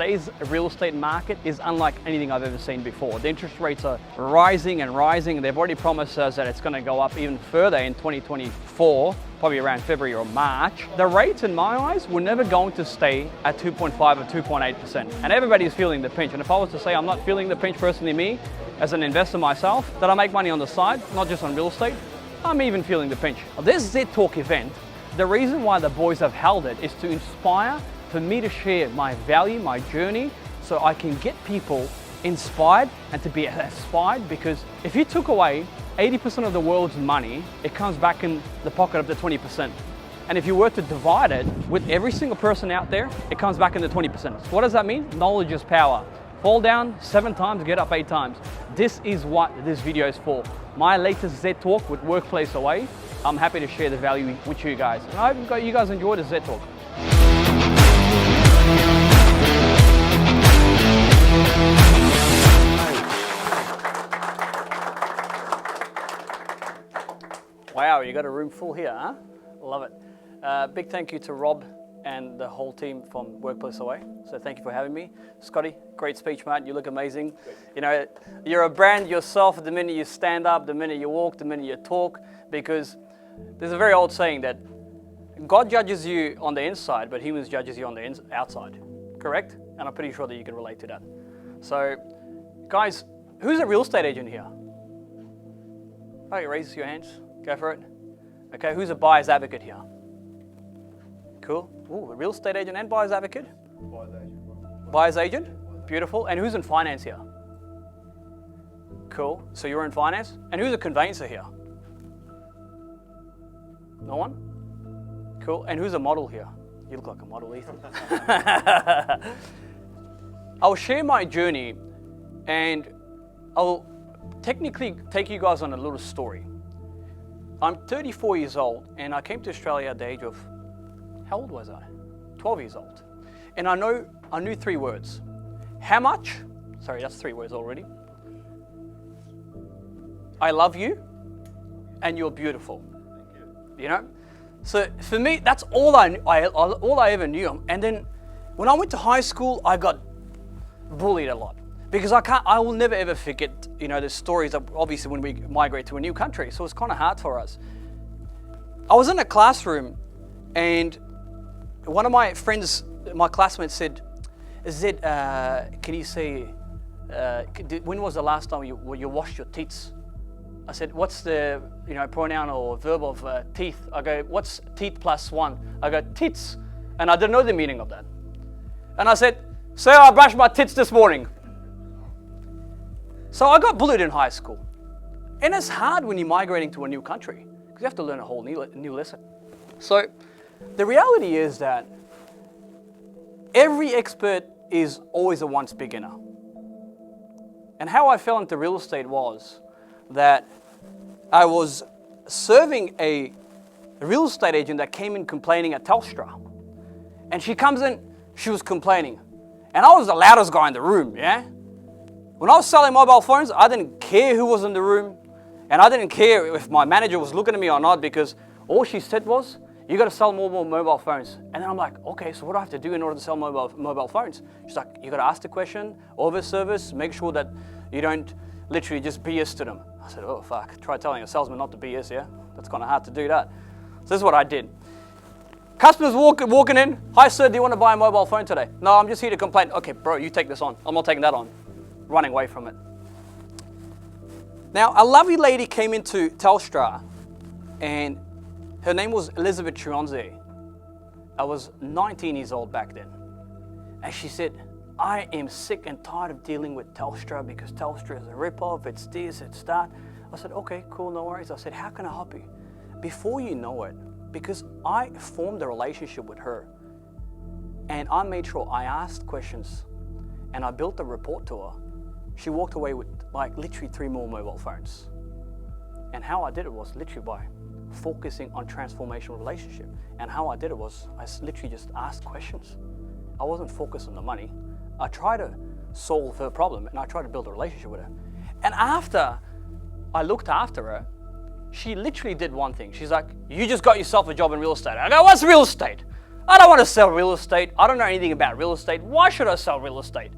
today's real estate market is unlike anything I've ever seen before. The interest rates are rising and rising. They've already promised us that it's going to go up even further in 2024, probably around February or March. The rates, in my eyes, were never going to stay at 2.5 or 2.8%. And everybody's feeling the pinch. And if I was to say I'm not feeling the pinch personally, me, as an investor myself, that I make money on the side, not just on real estate, I'm even feeling the pinch. This Z.Talk event, the reason why the boys have held it is to inspire, for me to share my value, my journey, so I can get people inspired and to be inspired, because if you took away 80% of the world's money, it comes back in the pocket of the 20%. And if you were to divide it with every single person out there, it comes back in the 20%. So what does that mean? Knowledge is power. Fall down 7 times, get up 8 times. This is what this video is for. My latest Z.Talk with Workplace Away. I'm happy to share the value with you guys. And I hope you guys enjoy the Z.Talk. Wow, you got a room full here, huh? Love it. Big thank you to Rob and the whole team from Workplace Away. So thank you for having me. Scotty, great speech, mate. You look amazing. You know, you're a brand yourself the minute you stand up, the minute you walk, the minute you talk, because there's a very old saying that God judges you on the inside, but humans judges you on the outside. Correct? And I'm pretty sure that you can relate to that. So, guys, who's a real estate agent here? Okay, raise your hands. Go for it. Okay, who's a buyer's advocate here? Cool. Ooh, a real estate agent and buyer's advocate? Buyer's agent. Buyer's agent? Beautiful. And who's in finance here? Cool. So you're in finance? And who's a conveyancer here? No one? Cool. And who's a model here? You look like a model, Ethan. I'll share my journey and I'll technically take you guys on a little story. I'm 34 years old and I came to Australia at the age of, how old was I? 12 years old. And I knew 3 words. How much? Sorry, that's 3 words already. I love you and you're beautiful. Thank you. You know? So for me, that's all I ever knew. And then when I went to high school, I got bullied a lot because I will never ever forget, you know, the stories of obviously when we migrate to a new country. So it's kind of hard for us. I was in a classroom and one of my friends, my classmates said, Zed, can you say, when was the last time you washed your teeth? I said, what's the pronoun or verb of teeth? I go, what's teeth plus 1? I go, tits. And I didn't know the meaning of that. And I said, sir, I brushed my tits this morning. So I got bullied in high school. And it's hard when you're migrating to a new country because you have to learn a whole new lesson. So the reality is that every expert is always a once beginner. And how I fell into real estate was that I was serving a real estate agent that came in complaining at Telstra. And she comes in, she was complaining. And I was the loudest guy in the room, yeah? When I was selling mobile phones, I didn't care who was in the room. And I didn't care if my manager was looking at me or not, because all she said was, you got to sell more mobile phones. And then I'm like, okay, so what do I have to do in order to sell mobile phones? She's like, you got to ask the question, over service, make sure that you don't literally just BS to them. I said, oh, fuck. Try telling a salesman not to BS, yeah? That's kind of hard to do that. So this is what I did. Customers walking in. Hi, sir, do you want to buy a mobile phone today? No, I'm just here to complain. Okay, bro, you take this on. I'm not taking that on. Running away from it. Now, a lovely lady came into Telstra, and her name was Elizabeth Chionze. I was 19 years old back then. And she said, I am sick and tired of dealing with Telstra because Telstra is a rip-off, it's this, it's that. I said, okay, cool, no worries. I said, how can I help you? Before you know it, because I formed a relationship with her and I made sure I asked questions and I built a report to her, she walked away with like literally 3 more mobile phones. And how I did it was literally by focusing on transformational relationship. And how I did it was I literally just asked questions. I wasn't focused on the money. I tried to solve her problem and I tried to build a relationship with her. And after I looked after her, she literally did one thing. She's like, you just got yourself a job in real estate. I go, what's real estate? I don't want to sell real estate. I don't know anything about real estate. Why should I sell real estate?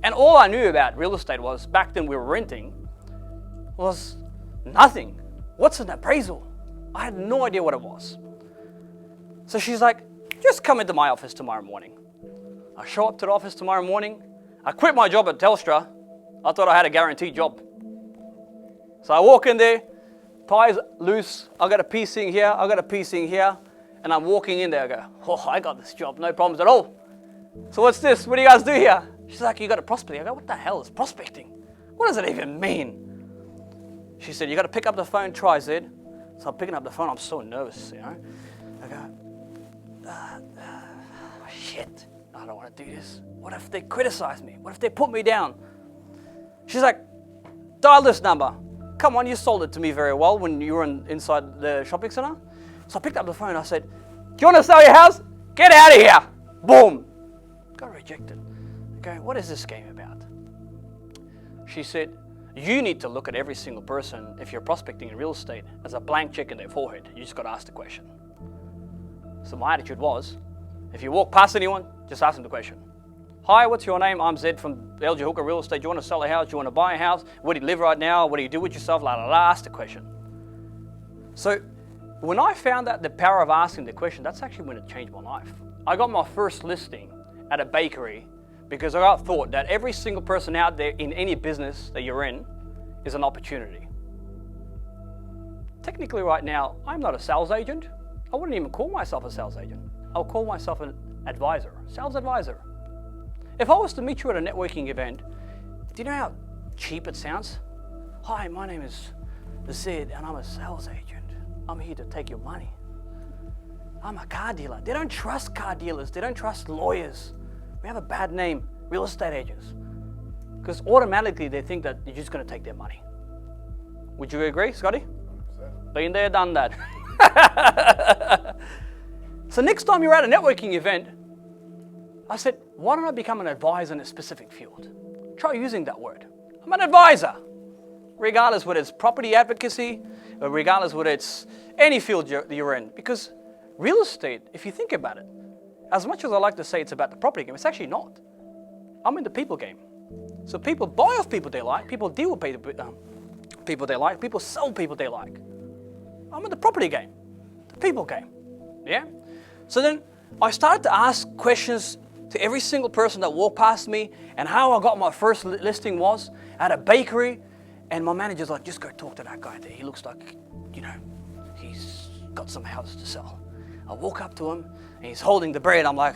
And all I knew about real estate was, back then we were renting, was nothing. What's an appraisal? I had no idea what it was. So she's like, just come into my office tomorrow morning. I show up to the office tomorrow morning. I quit my job at Telstra. I thought I had a guaranteed job. So I walk in there, ties loose, I got a piece in here, I got a piece in here, and I'm walking in there, I go, oh, I got this job, no problems at all. So what's this? What do you guys do here? She's like, you got a prospecting. I go, what the hell is prospecting? What does it even mean? She said, you got to pick up the phone, try Z. So I'm picking up the phone, I'm so nervous, you know. I go, shit, I don't want to do this. What if they criticize me? What if they put me down? She's like, dial this number. Come on, you sold it to me very well when you were inside the shopping center. So I picked up the phone, I said, do you want to sell your house? Get out of here. Boom. Got rejected. Okay, what is this game about? She said, you need to look at every single person, if you're prospecting in real estate, as a blank check in their forehead. You just got to ask the question. So my attitude was, if you walk past anyone, just ask them the question. Hi, what's your name? I'm Zed from LG Hooker Real Estate. Do you want to sell a house? Do you want to buy a house? Where do you live right now? What do you do with yourself? La la la, ask the question. So when I found out the power of asking the question, that's actually when it changed my life. I got my first listing at a bakery because I got thought that every single person out there in any business that you're in is an opportunity. Technically right now, I'm not a sales agent. I wouldn't even call myself a sales agent. I'll call myself an advisor, sales advisor. If I was to meet you at a networking event, do you know how cheap it sounds? Hi, my name is Zed and I'm a sales agent. I'm here to take your money. I'm a car dealer. They don't trust car dealers. They don't trust lawyers. We have a bad name, real estate agents. Because automatically they think that you're just going to take their money. Would you agree, Scotty? 100%. Been there, done that. So next time you're at a networking event, I said, why don't I become an advisor in a specific field? Try using that word. I'm an advisor. Regardless whether it's property advocacy, or regardless whether it's any field you're in. Because real estate, if you think about it, as much as I like to say it's about the property game, it's actually not. I'm in the people game. So people buy off people they like, people deal with people they like, people sell people they like. I'm in the property game, the people game, yeah? So then I started to ask questions to every single person that walked past me, and how I got my first listing was at a bakery, and my manager's like, just go talk to that guy there. He looks like, you know, he's got some houses to sell. I walk up to him, and he's holding the bread. I'm like,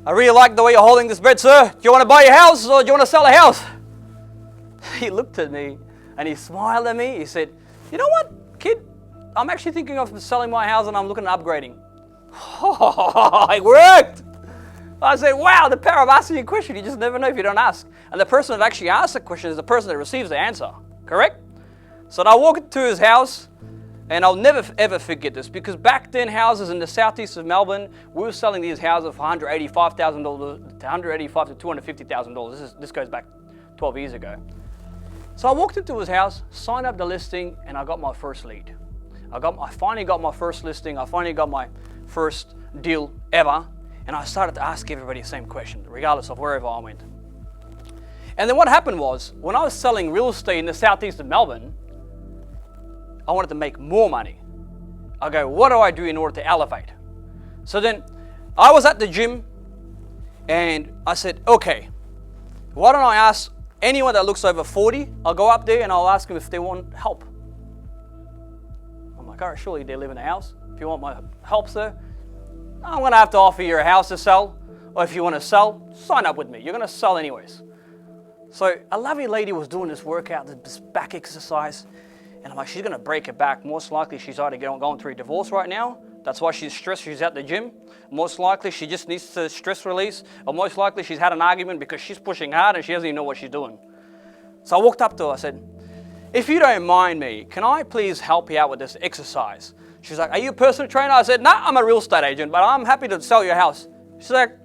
I really like the way you're holding this bread, sir. Do you want to buy a house or do you want to sell a house? He looked at me, and he smiled at me. He said, you know what, kid? I'm actually thinking of selling my house, and I'm looking at upgrading. Oh, it worked. I said, wow, the power of asking a question. You just never know if you don't ask. And the person that actually asks the question is the person that receives the answer, correct? So I walk into his house, and I'll never ever forget this, because back then houses in the southeast of Melbourne, we were selling these houses for $185,000 to $185,000 to $250,000. This goes back 12 years ago. So I walked into his house, signed up the listing, and I got my first lead. I finally got my first listing. I finally got my first deal ever. And I started to ask everybody the same question, regardless of wherever I went. And then what happened was, when I was selling real estate in the southeast of Melbourne, I wanted to make more money. I go, what do I do in order to elevate? So then I was at the gym, and I said, okay, why don't I ask anyone that looks over 40, I'll go up there and I'll ask them if they want help. I'm like, all right, surely they live in a house. If you want my help, sir, I'm going to have to offer you a house to sell, or if you want to sell, sign up with me. You're going to sell anyways. So a lovely lady was doing this workout, this back exercise, and I'm like, she's going to break her back. Most likely she's either going through a divorce right now. That's why she's stressed. She's at the gym. Most likely she just needs to stress release, or most likely she's had an argument because she's pushing hard and she doesn't even know what she's doing. So I walked up to her, I said, if you don't mind me, can I please help you out with this exercise? She's like, are you a personal trainer? I said, nah, I'm a real estate agent, but I'm happy to sell your house. She's like,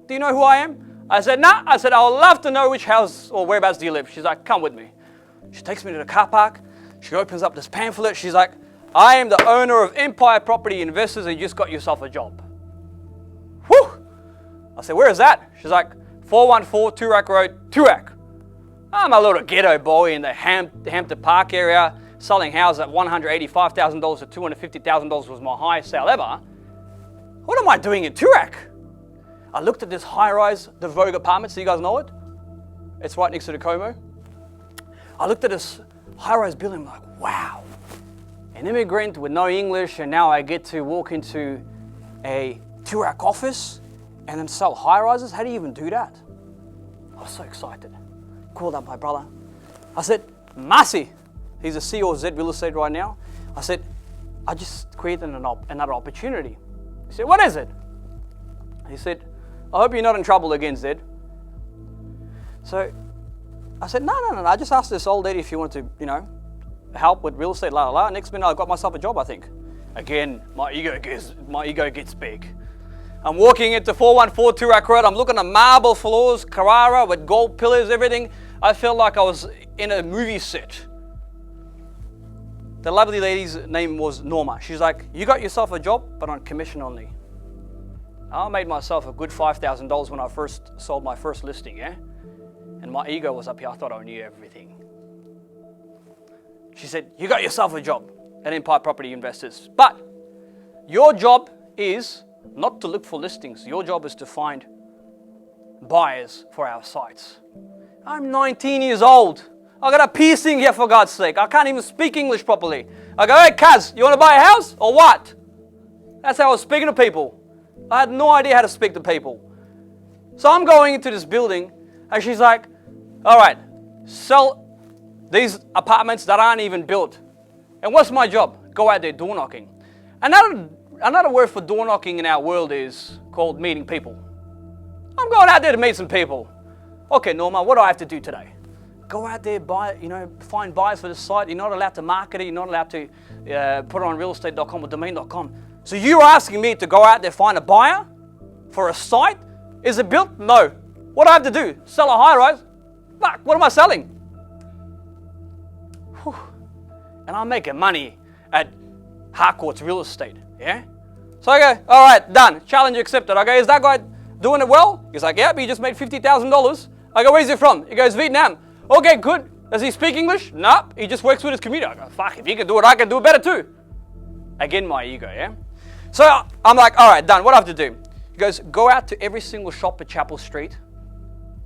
do you know who I am? I said, nah. I said, I would love to know which house or whereabouts do you live. She's like, come with me. She takes me to the car park. She opens up this pamphlet. She's like, I am the owner of Empire Property Investors and you just got yourself a job. Whew! I said, where is that? She's like, 414 Toorak Road, Toorak. I'm a little ghetto boy in the Hampton Park area, selling houses at $185,000 to $250,000 was my highest sale ever. What am I doing in Toorak? I looked at this high-rise, the Vogue Apartments. Do you guys know it? It's right next to the Como. I looked at this high-rise building. I'm like, wow. An immigrant with no English, and now I get to walk into a Toorak office and then sell high-rises. How do you even do that? I was so excited. Called up my brother. I said, Masi, he's a CEO of Z Real Estate right now. I said, I just created another opportunity. He said, what is it? He said, I hope you're not in trouble again, Zed. So I said, no. I just asked this old lady if you wanted to, help with real estate, Next minute, I got myself a job, I think. Again, my ego gets big. I'm walking into 414 Toorak Road. I'm looking at marble floors, Carrara with gold pillars, everything. I felt like I was in a movie set. The lovely lady's name was Norma. She's like, you got yourself a job, but on commission only. I made myself a good $5,000 when I first sold my first listing, yeah? And my ego was up here. I thought I knew everything. She said, you got yourself a job at Empire Property Investors. But your job is not to look for listings. Your job is to find buyers for our sites. I'm 19 years old. I got a piercing here, for God's sake. I can't even speak English properly. I go, hey, Kaz, you want to buy a house or what? That's how I was speaking to people. I had no idea how to speak to people. So I'm going into this building and she's like, all right, sell these apartments that aren't even built. And what's my job? Go out there door knocking. Another word for door knocking in our world is called meeting people. I'm going out there to meet some people. Okay, Norma, what do I have to do today? Go out there, find buyers for the site. You're not allowed to market it. You're not allowed to put it on realestate.com or domain.com. So you're asking me to go out there, find a buyer for a site? Is it built? No. What do I have to do? Sell a high-rise? Fuck, what am I selling? Whew. And I'm making money at Harcourt's Real Estate, yeah? So I go, all right, done. Challenge accepted. I go, is that guy doing it well? He's like, yeah, but he just made $50,000. I go, where's he from? He goes, Vietnam. Okay, good. Does he speak English? No, he just works with his community. I go, fuck, if he can do it, I can do it better too. Again, my ego, yeah? So I'm like, all right, done. What do I have to do? He goes, go out to every single shop at Chapel Street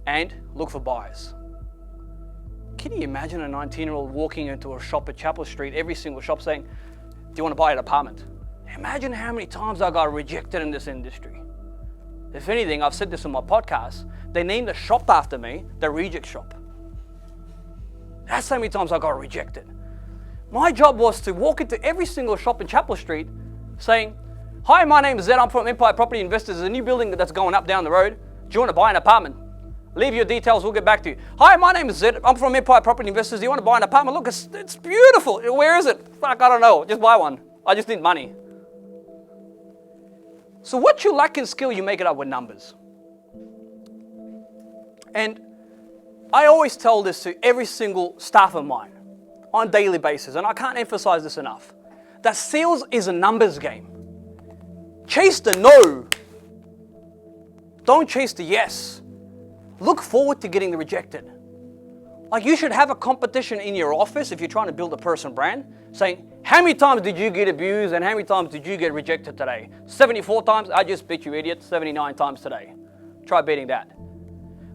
and look for buyers. Can you imagine a 19-year-old walking into a shop at Chapel Street, every single shop saying, do you want to buy an apartment? Imagine how many times I got rejected in this industry. If anything, I've said this on my podcast, they named a shop after me, the Reject Shop. That's how many times I got rejected. My job was to walk into every single shop in Chapel Street saying, hi, my name is Zed, I'm from Empire Property Investors. There's a new building that's going up down the road. Do you want to buy an apartment? Leave your details, we'll get back to you. Hi, my name is Zed, I'm from Empire Property Investors. Do you want to buy an apartment? Look, it's beautiful. Where is it? Fuck, I don't know. Just buy one. I just need money. So what you lack in skill, you make it up with numbers. And I always tell this to every single staff of mine on a daily basis, and I can't emphasize this enough, that sales is a numbers game. Chase the no. Don't chase the yes. Look forward to getting rejected. Like, you should have a competition in your office if you're trying to build a personal brand, saying, how many times did you get abused and how many times did you get rejected today? 74 times? I just beat you, idiot. 79 times today. Try beating that.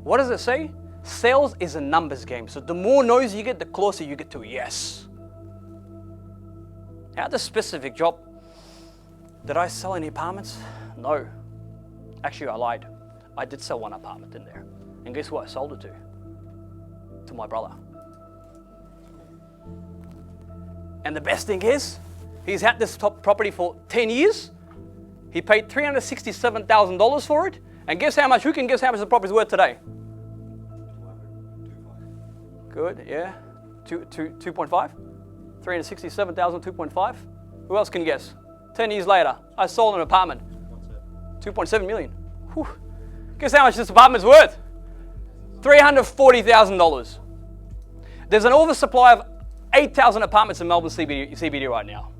What does it say? Sales is a numbers game. So the more no's you get, the closer you get to a yes. Now, the specific job, did I sell any apartments? No. Actually, I lied. I did sell one apartment in there. And guess who I sold it to? To my brother. And the best thing is, he's had this top property for 10 years. He paid $367,000 for it. And guess how much? Who can guess how much the property's worth today? Good, yeah. 2.5? 367,000, 2.5? Who else can guess? 10 years later, I sold an apartment. 2.7 million. Whew. Guess how much this apartment's worth? $340,000. There's an oversupply of 8,000 apartments in Melbourne CBD right now.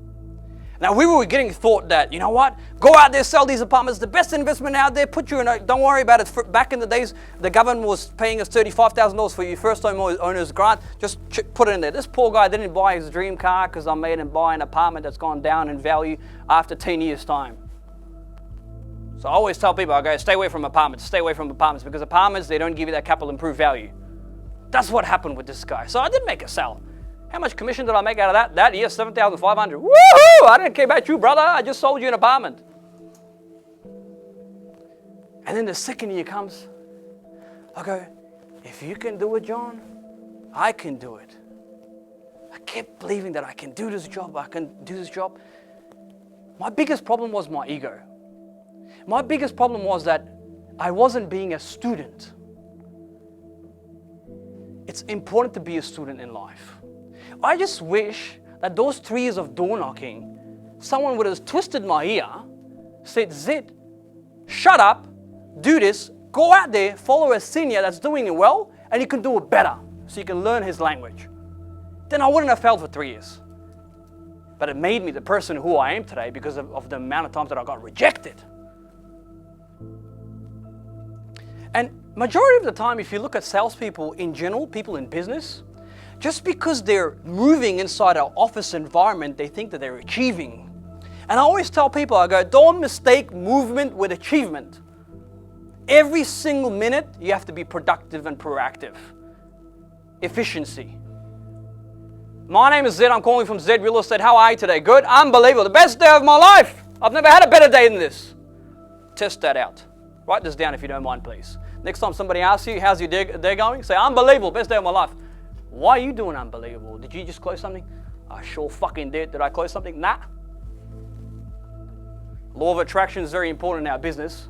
Now, we were getting thought that, you know what, go out there, sell these apartments, the best investment out there, put you in a, don't worry about it. Back in the days, the government was paying us $35,000 for your first home owner's grant, just put it in there. This poor guy didn't buy his dream car because I made him buy an apartment that's gone down in value after 10 years' time. So I always tell people, I go, stay away from apartments, because apartments, they don't give you that capital improved value. That's what happened with this guy. So I did make a sell. How much commission did I make out of that? That year, $7,500. Woohoo! I didn't care about you, brother. I just sold you an apartment. And then the second year comes. I go, if you can do it, John, I can do it. I kept believing that I can do this job. My biggest problem was my ego. My biggest problem was that I wasn't being a student. It's important to be a student in life. I just wish that those 3 years of door knocking, someone would have twisted my ear, said, Zed, shut up, do this, go out there, follow a senior that's doing it well, and you can do it better, so you can learn his language. Then I wouldn't have failed for 3 years. But it made me the person who I am today because of the amount of times that I got rejected. And majority of the time, if you look at salespeople in general, people in business, just because they're moving inside our office environment, they think that they're achieving. And I always tell people, I go, don't mistake movement with achievement. Every single minute, you have to be productive and proactive. Efficiency. My name is Zed. I'm calling from Zed Real Estate. How are you today? Good? Unbelievable. The best day of my life. I've never had a better day than this. Test that out. Write this down if you don't mind, please. Next time somebody asks you, how's your day going? Say, unbelievable. Best day of my life. Why are you doing unbelievable? Did you just close something? I sure fucking did. Did I close something? Nah. Law of attraction is very important in our business.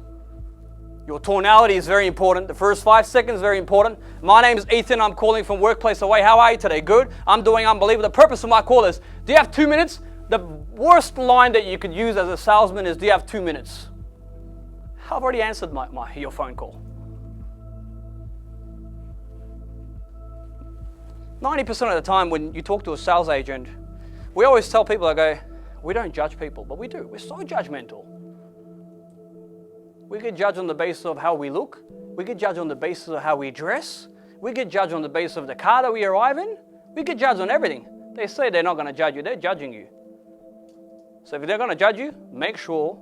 Your tonality is very important. The first 5 seconds is very important. My name is Ethan. I'm calling from Workplace Away. How are you today? Good? I'm doing unbelievable. The purpose of my call is, do you have 2 minutes? The worst line that you could use as a salesman is, do you have 2 minutes? I've already answered your phone call. 90% of the time when you talk to a sales agent, we always tell people, I go, we don't judge people, but we do. We're so judgmental. We get judged on the basis of how we look. We get judged on the basis of how we dress. We get judged on the basis of the car that we arrive in. We get judged on everything. They say they're not going to judge you. They're judging you. So if they're going to judge you, make sure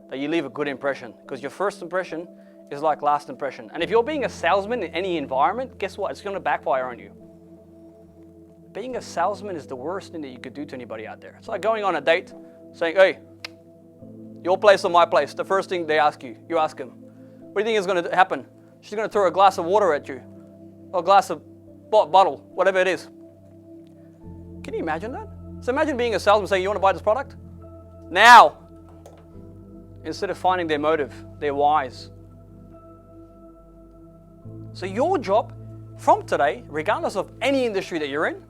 that you leave a good impression, because your first impression is like last impression. And if you're being a salesman in any environment, guess what? It's going to backfire on you. Being a salesman is the worst thing that you could do to anybody out there. It's like going on a date, saying, hey, your place or my place. The first thing they ask you, you ask them, what do you think is going to happen? She's going to throw a glass of water at you, or a glass of bottle, whatever it is. Can you imagine that? So imagine being a salesman saying, you want to buy this product? Now! Instead of finding their motive, their whys. So your job from today, regardless of any industry that you're in,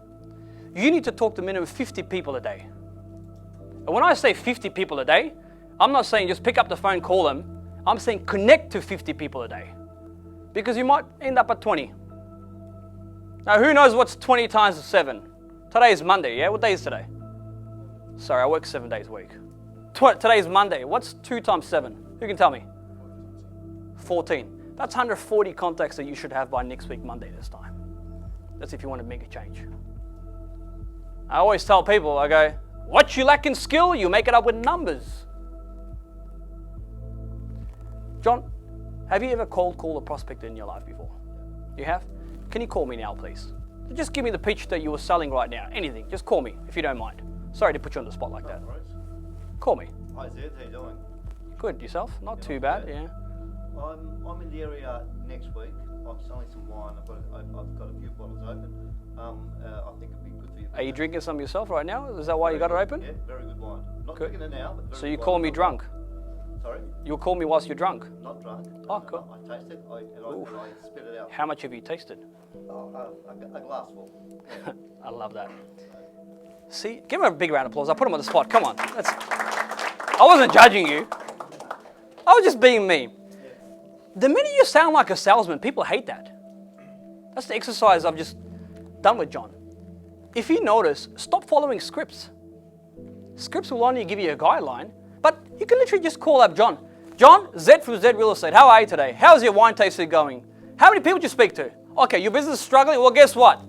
you need to talk to minimum 50 people a day. And when I say 50 people a day, I'm not saying just pick up the phone, call them. I'm saying connect to 50 people a day. Because you might end up at 20. Now who knows what's 20 times 7? Today is Monday, yeah? What day is today? Sorry, I work 7 days a week. Today is Monday. What's 2 times 7? Who can tell me? 14. That's 140 contacts that you should have by next week, Monday this time. That's if you want to make a change. I always tell people, I go, what you lack in skill, you make it up with numbers. John, have you ever cold called a prospector in your life before? You have? Can you call me now, please? Just give me the pitch that you were selling right now. Anything. Just call me, if you don't mind. Sorry to put you on the spot like that. Call me. Hi Zed, how you doing? Good, yourself? Not too bad, yeah. I'm in the area next week. I'm selling some wine. I've got a few bottles open. I think it'd be good for you. Are you drinking some yourself right now? Is that why you got it open? Yeah, very good wine. Not good. drinking it now, but very So you good call wine. me drunk? Sorry? You'll call me whilst you're drunk? Not drunk. Oh, cool. I taste it and I spit it out. How much have you tasted? A glassful. I love that. See, give him a big round of applause. I put him on the spot. Come on. I wasn't judging you. I was just being me. The minute you sound like a salesman, people hate that. That's the exercise I've just done with John. If you notice, stop following scripts. Scripts will only give you a guideline, but you can literally just call up John. John, Z from Z Real Estate. How are you today? How's your wine tasting going? How many people did you speak to? Okay, your business is struggling? Well, guess what?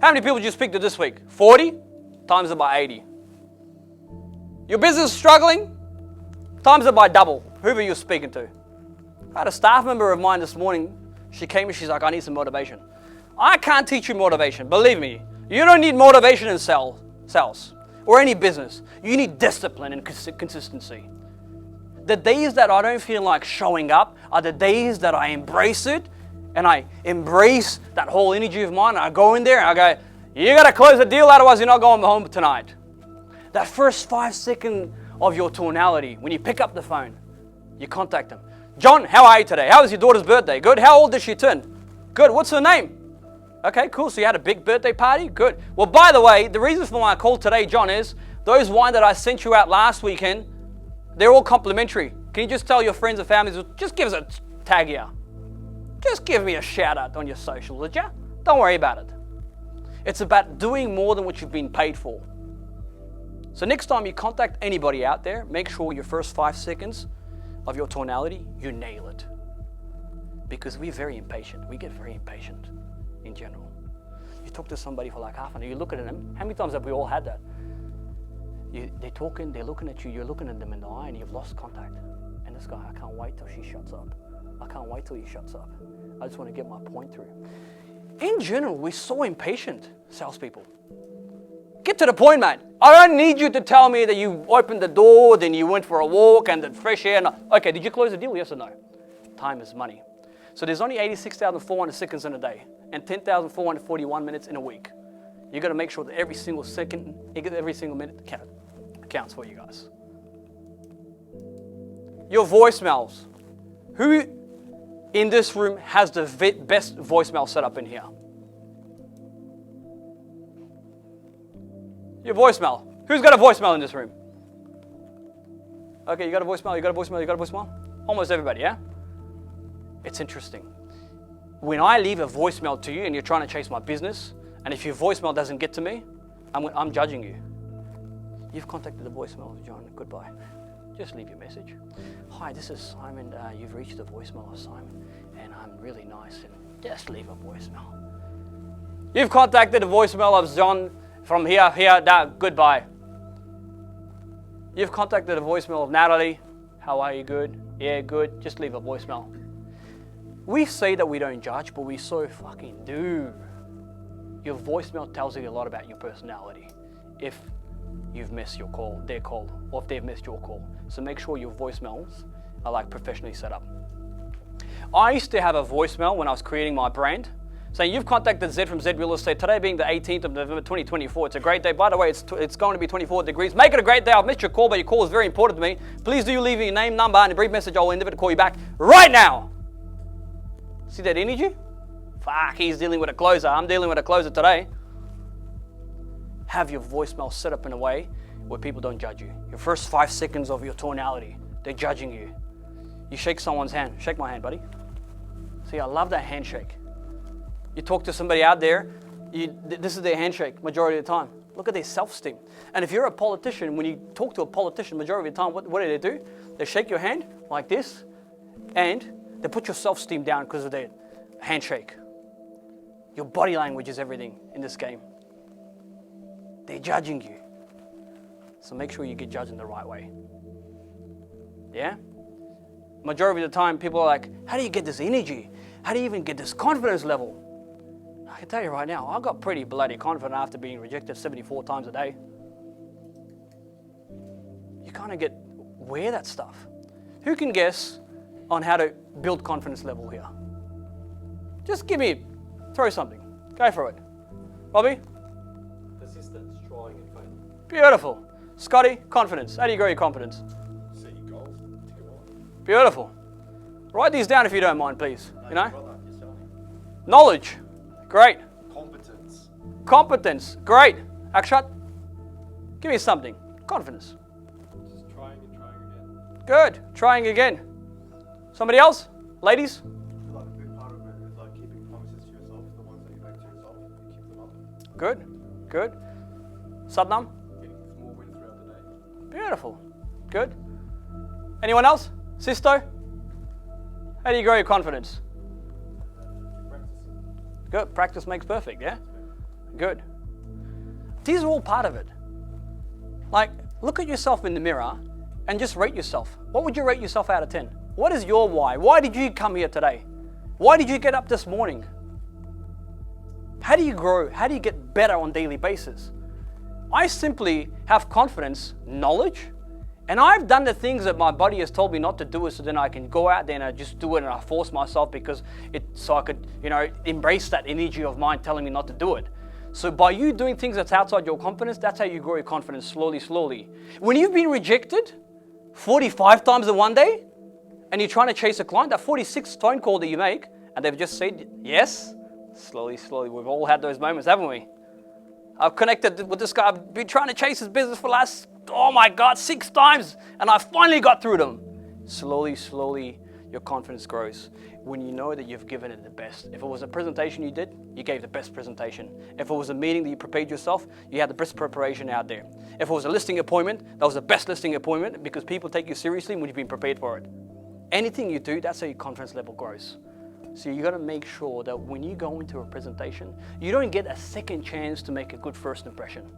How many people did you speak to this week? 40? Times it by 80. Your business is struggling? Times it by double. Whoever you're speaking to. I had a staff member of mine this morning. She came and she's like, I need some motivation. I can't teach you motivation. Believe me, you don't need motivation in sales or any business. You need discipline and consistency. The days that I don't feel like showing up are the days that I embrace it, and I embrace that whole energy of mine. I go in there and I go, you got to close the deal, otherwise you're not going home tonight. That first 5 seconds of your tonality, when you pick up the phone, you contact them. John, how are you today? How was your daughter's birthday? Good. How old did she turn? Good. What's her name? Okay, cool. So you had a big birthday party? Good. Well, by the way, the reason for my call today, John, is those wine that I sent you out last weekend, they're all complimentary. Can you just tell your friends and families, just give us a tag here. Just give me a shout out on your social, would ya? Don't worry about it. It's about doing more than what you've been paid for. So next time you contact anybody out there, make sure your first 5 seconds of your tonality, you nail it. Because we're very impatient. We get very impatient in general. You talk to somebody for like half an hour, you look at them. How many times have we all had that? They're talking, they're looking at you, you're looking at them in the eye and you've lost contact. And this guy, I can't wait till she shuts up. I can't wait till he shuts up. I just want to get my point through. In general, we're so impatient, salespeople. Get to the point, man. I don't need you to tell me that you opened the door, then you went for a walk and the fresh air. Okay, did you close the deal? Yes or no? Time is money. So there's only 86,400 seconds in a day and 10,441 minutes in a week. You got to make sure that every single second, every single minute counts for you guys. Your voicemails. Who in this room has the best voicemail setup in here? Your voicemail. Who's got a voicemail in this room? Okay, you got a voicemail, you got a voicemail, you got a voicemail? Almost everybody, yeah? It's interesting. When I leave a voicemail to you and you're trying to chase my business, and if your voicemail doesn't get to me, I'm judging you. You've contacted the voicemail of John. Goodbye. Just leave your message. Hi, this is Simon. You've reached the voicemail of Simon, and I'm really nice. And just leave a voicemail. You've contacted the voicemail of John from here, goodbye. You've contacted the voicemail of Natalie. How are you? Good? Yeah, good. Just leave a voicemail. We say that we don't judge, but we so fucking do. Your voicemail tells you a lot about your personality. If you've missed your call, their call, or if they've missed your call. So make sure your voicemails are like professionally set up. I used to have a voicemail when I was creating my brand saying, you've contacted Z from Z Real Estate. Today being the 18th of November 2024. It's a great day. By the way, it's going to be 24 degrees. Make it a great day. I've missed your call, but your call is very important to me. Please do leave your name, number, and a brief message. I will endeavor to call you back right now. See that energy? Fuck, he's dealing with a closer. I'm dealing with a closer today. Have your voicemail set up in a way where people don't judge you. Your first 5 seconds of your tonality, they're judging you. You shake someone's hand. Shake my hand, buddy. See, I love that handshake. You talk to somebody out there, this is their handshake majority of the time. Look at their self-esteem. And if you're a politician, when you talk to a politician majority of the time, what do? They shake your hand like this, and they put your self-esteem down because of their handshake. Your body language is everything in this game. They're judging you. So make sure you get judged in the right way. Yeah? Majority of the time, people are like, how do you get this energy? How do you even get this confidence level? I can tell you right now, I got pretty bloody confident after being rejected 74 times a day. You kind of wear that stuff. Who can guess on how to build confidence level here? Just throw something. Go for it. Bobby? Persistence, trying and failing. Beautiful. Scotty, confidence. How do you grow your confidence? Set your goals, tick them off. Beautiful. Write these down if you don't mind, please. Knowledge. Great. Competence. Great. Akshat, give me something. Confidence. Just trying and trying again. Good. Trying again. Somebody else? Ladies? I feel like a big part of it is like keeping promises to yourself, the ones that you make to yourself, you keep them up. Good. Sadnam? Getting small wins throughout the day. Beautiful. Good. Anyone else? Sisto? How do you grow your confidence? Good. Practice makes perfect, yeah? Good. These are all part of it. Like, look at yourself in the mirror and just rate yourself. What would you rate yourself out of 10? What is your why? Why did you come here today? Why did you get up this morning? How do you grow? How do you get better on a daily basis? I simply have confidence, knowledge, and I've done the things that my body has told me not to do, so then I can go out there and I just do it, and I force myself so I could, embrace that energy of mine telling me not to do it. So by you doing things that's outside your confidence, that's how you grow your confidence slowly. When you've been rejected 45 times in one day, and you're trying to chase a client, that 46th phone call that you make, and they've just said yes, slowly, we've all had those moments, haven't we? I've connected with this guy, I've been trying to chase his business for the last, 6 times, and I finally got through them. Slowly, your confidence grows when you know that you've given it the best. If it was a presentation you did, you gave the best presentation. If it was a meeting that you prepared yourself, you had the best preparation out there. If it was a listing appointment, that was the best listing appointment, because people take you seriously when you've been prepared for it. Anything you do, that's how your confidence level grows. So you got to make sure that when you go into a presentation, you don't get a second chance to make a good first impression.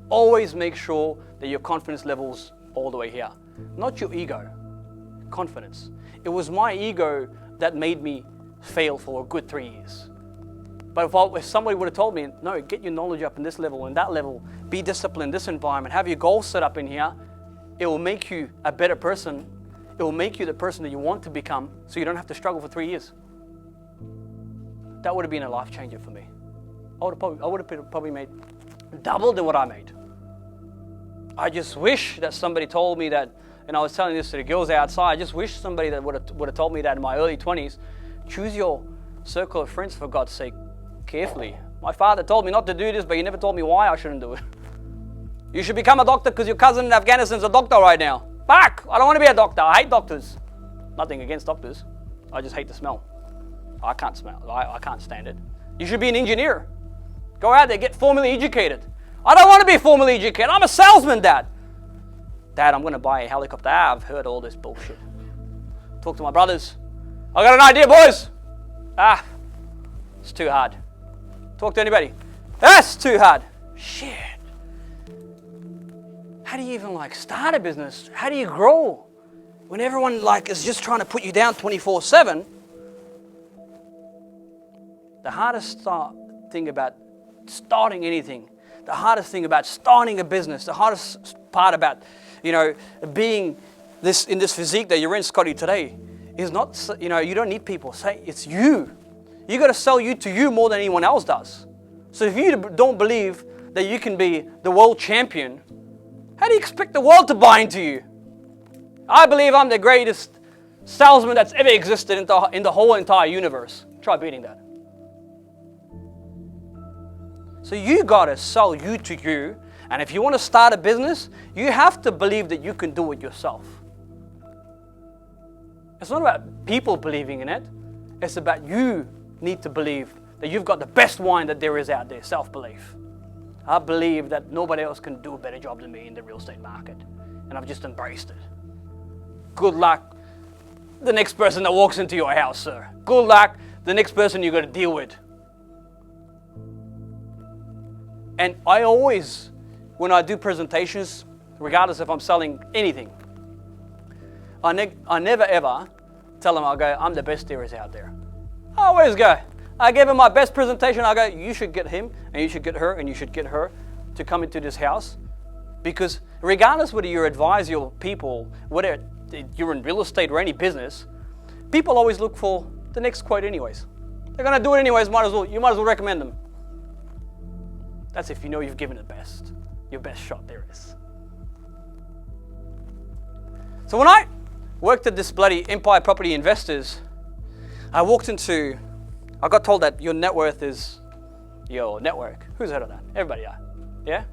Always make sure that your confidence level's all the way here. Not your ego, confidence. It was my ego that made me fail for a good 3 years. But if somebody would have told me, no, get your knowledge up in this level and that level, be disciplined in this environment, have your goals set up in here, it will make you a better person. It will make you the person that you want to become, so you don't have to struggle for 3 years. That would have been a life changer for me. I would have probably made double than what I made. I just wish that somebody told me that, and I was telling this to the girls outside, I just wish somebody that would have told me that in my early 20s, choose your circle of friends for God's sake carefully. My father told me not to do this, but he never told me why I shouldn't do it. You should become a doctor because your cousin in Afghanistan is a doctor right now. Fuck! I don't want to be a doctor. I hate doctors. Nothing against doctors. I just hate the smell. I can't smell. I can't stand it. You should be an engineer. Go out there, get formally educated. I don't want to be formally educated. I'm a salesman, Dad. Dad, I'm going to buy a helicopter. I've heard all this bullshit. Talk to my brothers. I got an idea, boys. It's too hard. Talk to anybody. That's too hard. Shit. How do you even start a business? How do you grow when everyone is just trying to put you down 24/7? The hardest thing about starting anything, the hardest thing about starting a business, the hardest part about being in this physique that you're in, Scotty, today, is not you don't need people. Say it's you. You got to sell you to you more than anyone else does. So if you don't believe that you can be the world champion, how do you expect the world to buy into you? I believe I'm the greatest salesman that's ever existed in the whole entire universe. Try beating that. So you got to sell you to you. And if you want to start a business, you have to believe that you can do it yourself. It's not about people believing in it. It's about you need to believe that you've got the best wine that there is out there, self-belief. I believe that nobody else can do a better job than me in the real estate market. And I've just embraced it. Good luck the next person that walks into your house, sir. Good luck the next person you're going to deal with. And I always, when I do presentations, regardless if I'm selling anything, I never ever tell them, I'm the best there is out there. I always go. I give him my best presentation. I go, you should get him, and you should get her, and you should get her to come into this house. Because regardless whether you advise your people, whether you're in real estate or any business, people always look for the next quote anyways. They're going to do it anyways, you might as well recommend them. That's if you know you've given it best. Your best shot there is. So when I worked at this bloody Empire Property Investors, I got told that your net worth is your network. Who's heard of that? Everybody, yeah?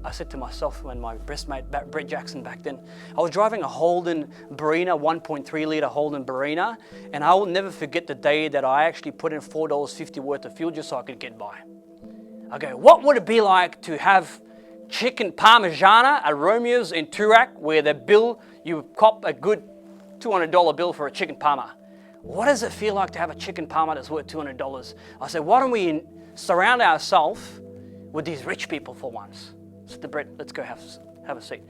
I said to myself when my best mate, Brett Jackson back then, I was driving a Holden Barina, 1.3 litre Holden Barina, and I will never forget the day that I actually put in $4.50 worth of fuel just so I could get by. I go, what would it be like to have chicken parmigiana at Romeo's in Toorak, where you cop a good $200 bill for a chicken parma. What does it feel like to have a chicken parma that's worth $200? I said, why don't we surround ourselves with these rich people for once? So Brett, let's go have a seat.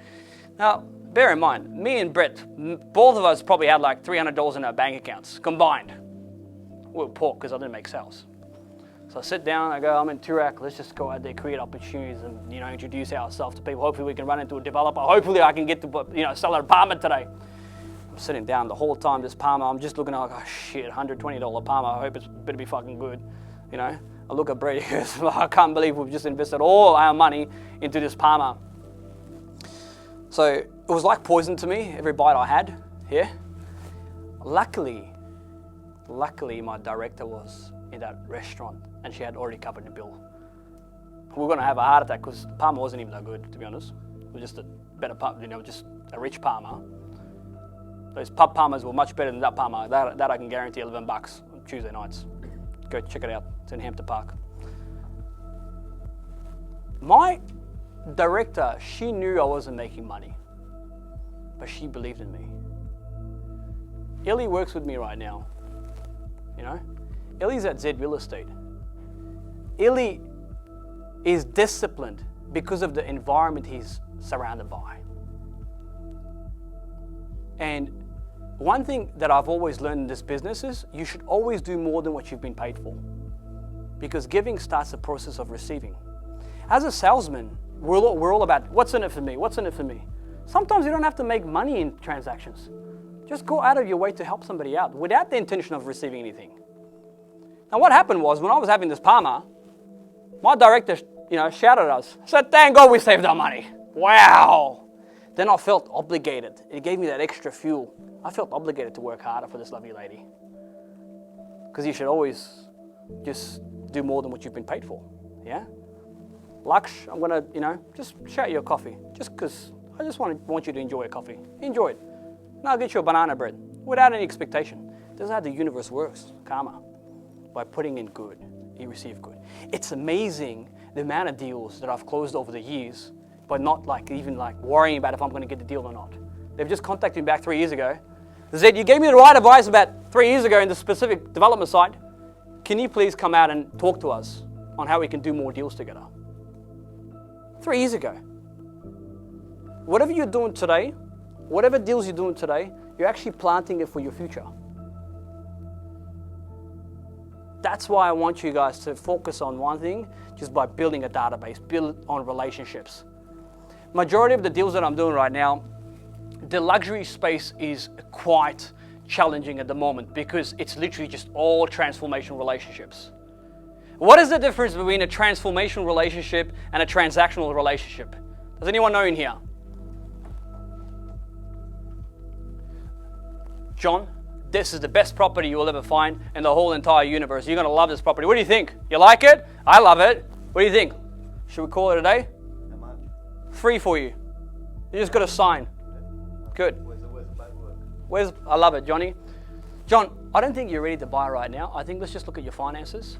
Now, bear in mind, me and Brett, both of us probably had like $300 in our bank accounts combined. We were poor because I didn't make sales. So I sit down, I go, I'm in Toorak, let's just go out there, create opportunities and, introduce ourselves to people. Hopefully we can run into a developer. Hopefully I can get to, sell an apartment today. I'm sitting down the whole time, this Palmer, I'm just looking at like, oh shit, $120 Palmer, I hope it's better be fucking good, I look at Brady, he goes, I can't believe we've just invested all our money into this Palmer. So it was like poison to me, every bite I had here. Luckily, my director was in that restaurant and she had already covered the bill. We were going to have a heart attack because the Palmer wasn't even that good, to be honest. It was just a better Palmer, just a rich Palmer. Those pub Palmers were much better than that Palmer. That I can guarantee $11 on Tuesday nights. Go check it out. It's in Hampton Park. My director, she knew I wasn't making money, but she believed in me. Illy works with me right now. Illy's at Z Real Estate. Illy is disciplined because of the environment he's surrounded by. And one thing that I've always learned in this business is you should always do more than what you've been paid for, because giving starts the process of receiving. As a salesman, we're all about what's in it for me, what's in it for me. Sometimes you don't have to make money in transactions. Just go out of your way to help somebody out without the intention of receiving anything. Now what happened was when I was having this Palmer, my director shouted at us, said, thank God we saved our money. Wow. Then I felt obligated. It gave me that extra fuel. I felt obligated to work harder for this lovely lady. Because you should always just do more than what you've been paid for. Yeah? Laksh, I'm going to, just shout you a coffee. Just because I just want you to enjoy a coffee. Enjoy it. Now I'll get you a banana bread without any expectation. This is how the universe works, karma. By putting in good, you receive good. It's amazing the amount of deals that I've closed over the years, but not even worrying about if I'm going to get the deal or not. They've just contacted me back 3 years ago. Zed, you gave me the right advice about 3 years ago in the specific development site. Can you please come out and talk to us on how we can do more deals together? 3 years ago. Whatever you're doing today, whatever deals you're doing today, you're actually planting it for your future. That's why I want you guys to focus on one thing, just by building a database, build on relationships. Majority of the deals that I'm doing right now, the luxury space is quite challenging at the moment because it's literally just all transformational relationships. What is the difference between a transformational relationship and a transactional relationship? Does anyone know in here? John, this is the best property you will ever find in the whole entire universe. You're going to love this property. What do you think? You like it? I love it. What do you think? Should we call it a day? How much? Free for you. You just got to sign. Good. Where's the paperwork? I love it, Johnny. John, I don't think you're ready to buy right now. I think let's just look at your finances.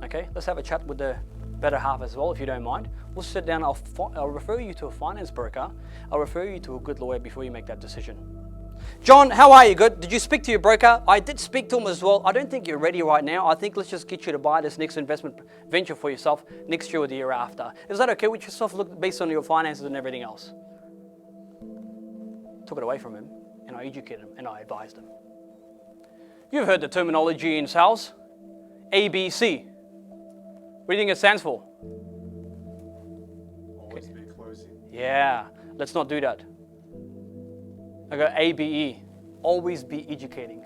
Okay, let's have a chat with the better half as well, if you don't mind. We'll sit down. I'll refer you to a finance broker. I'll refer you to a good lawyer before you make that decision. John, how are you? Good. Did you speak to your broker? I did speak to him as well. I don't think you're ready right now. I think let's just get you to buy this next investment venture for yourself next year or the year after. Is that okay with yourself? Look based on your finances and everything else. Took it away from him and I educated him and I advised him. You've heard the terminology in sales. ABC. What do you think it stands for? Always be closing. Yeah, let's not do that. I go ABE, always be educating.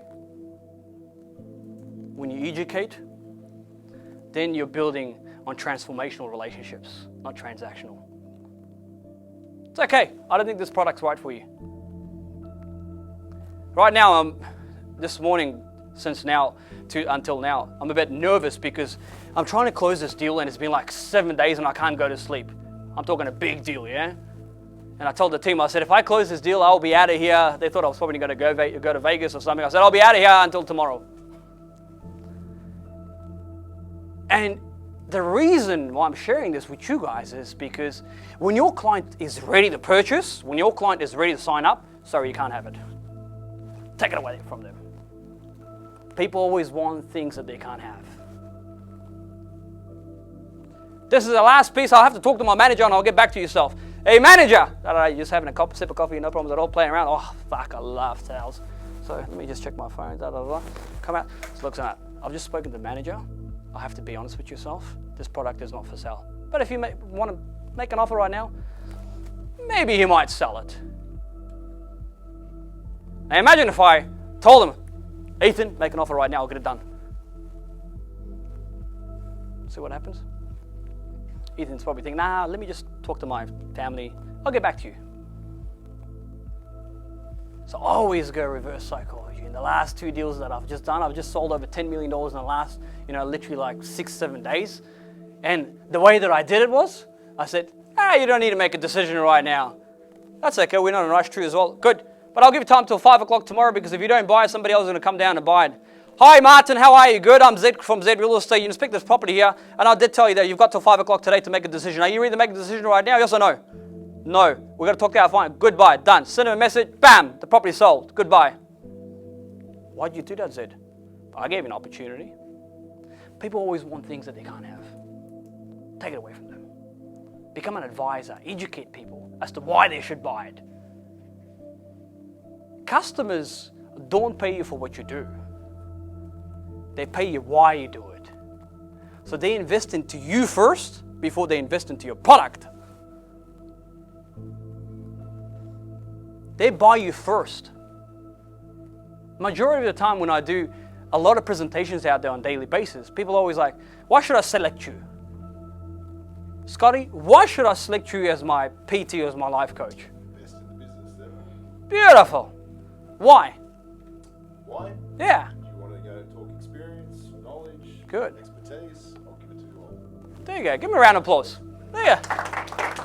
When you educate, then you're building on transformational relationships, not transactional. It's okay, I don't think this product's right for you. Right now, this morning, until now, I'm a bit nervous because I'm trying to close this deal and it's been like 7 days and I can't go to sleep. I'm talking a big deal, yeah? And I told the team, I said, if I close this deal, I'll be out of here. They thought I was probably going to go to Vegas or something. I said, I'll be out of here until tomorrow. And the reason why I'm sharing this with you guys is because when your client is ready to purchase, when your client is ready to sign up, sorry, you can't have it. Take it away from them. People always want things that they can't have. This is the last piece. I'll have to talk to my manager and I'll get back to yourself. Hey, manager! You're just having a sip of coffee, no problems at all, playing around. Oh, fuck, I love sales. So let me just check my phone. Come out. So look, I've just spoken to the manager. I have to be honest with yourself. This product is not for sale. But if you want to make an offer right now, maybe he might sell it. Now imagine if I told him, Ethan, make an offer right now, I'll get it done. See what happens? Ethan's probably thinking, nah, let me just talk to my family. I'll get back to you. So always go reverse psychology. In the last 2 deals that I've just done, I've just sold over $10 million in the last, literally like 6-7 days. And the way that I did it was, I said, you don't need to make a decision right now. That's okay, we're not in a rush too as well. Good, but I'll give you time till 5 o'clock tomorrow because if you don't buy it, somebody else is going to come down and buy it. Hi Martin, how are you? Good, I'm Zed from Zed Real Estate. You inspect this property here, and I did tell you that you've got till 5 o'clock today to make a decision. Are you ready to make a decision right now, yes or no? No, we're going to talk to our client. Goodbye, done. Send him a message, bam, the property sold. Goodbye. Why'd you do that, Zed? I gave you an opportunity. People always want things that they can't have. Take it away from them. Become an advisor. Educate people as to why they should buy it. Customers don't pay you for what you do. They pay you why you do it. So they invest into you first before they invest into your product. They buy you first. Majority of the time when I do a lot of presentations out there on a daily basis, people are always like, why should I select you? Scotty, why should I select you as my PT or as my life coach? Best in the business, then. Beautiful. Why? Why? Yeah. You want to go talk experience, knowledge, Good. expertise, I'll give it to you all. There you go. Give him a round of applause. There.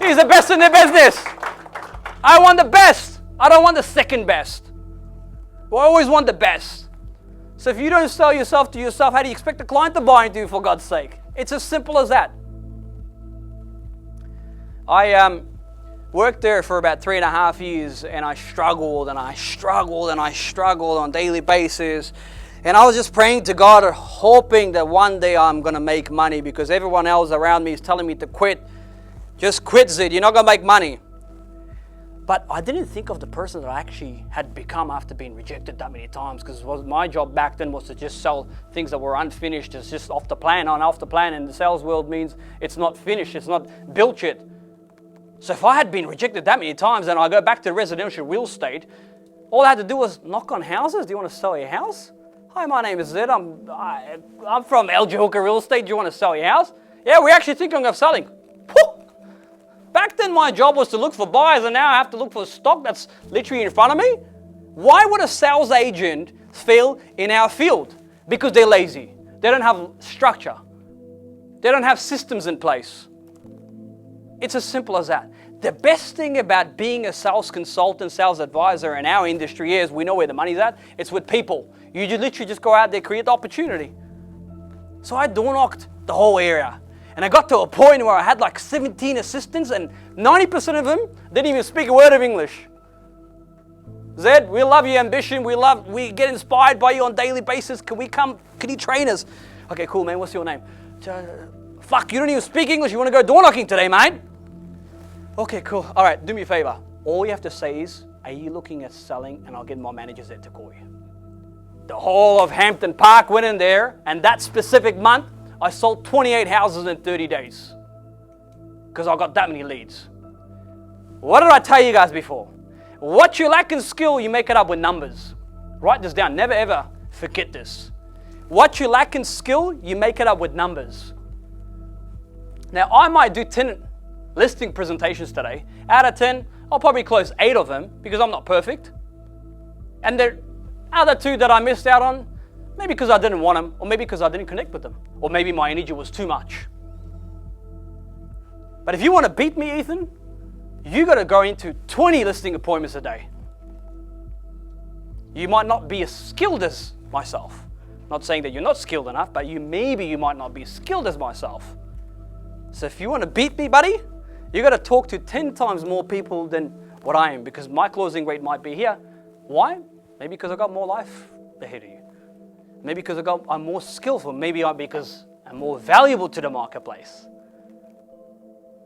He's the best in the business. I want the best. I don't want the second best. I always want the best. So if you don't sell yourself to yourself, how do you expect the client to buy into you, for God's sake? It's as simple as that. I worked there for about 3.5 years, and I struggled on a daily basis. And I was just praying to God, hoping that one day I'm going to make money because everyone else around me is telling me to quit. Just quit, Zed. You're not going to make money. But I didn't think of the person that I actually had become after being rejected that many times, because my job back then was to just sell things that were unfinished. It's just off the plan, and the sales world means it's not finished, it's not built yet. So if I had been rejected that many times and I go back to residential real estate, all I had to do was knock on houses. Do you want to sell your house? Hi, my name is Zed. I'm from LG Hooker Real Estate. Do you want to sell your house? Yeah, we're actually thinking of selling. Whew! Back then my job was to look for buyers, and now I have to look for stock that's literally in front of me. Why would a sales agent fail in our field? Because they're lazy. They don't have structure. They don't have systems in place. It's as simple as that. The best thing about being a sales consultant, sales advisor in our industry is we know where the money's at. It's with people. You literally just go out there, create the opportunity. So I door-knocked the whole area. And I got to a point where I had like 17 assistants, and 90% of them didn't even speak a word of English. Zed, we love your ambition. We get inspired by you on a daily basis. Can you train us? Okay, cool, man. What's your name? Fuck, you don't even speak English. You want to go door knocking today, mate? Okay, cool. All right, do me a favor. All you have to say is, are you looking at selling? And I'll get my managers there to call you. The whole of Hampton Park went in there, and that specific month, I sold 28 houses in 30 days because I got that many leads. What did I tell you guys before? What you lack in skill, you make it up with numbers. Write this down. Never ever forget this. What you lack in skill, you make it up with numbers. Now, I might do 10 listing presentations today. Out of 10, I'll probably close 8 of them because I'm not perfect. And the other 2 that I missed out on, maybe because I didn't want them, or maybe because I didn't connect with them, or maybe my energy was too much. But if you want to beat me, Ethan, you got to go into 20 listing appointments a day. You might not be as skilled as myself. Not saying that you're not skilled enough, but you might not be as skilled as myself. So if you want to beat me, buddy, you got to talk to 10 times more people than what I am, because my closing rate might be here. Why? Maybe because I got more life ahead of you. Maybe because I'm more skillful. Maybe because I'm more valuable to the marketplace.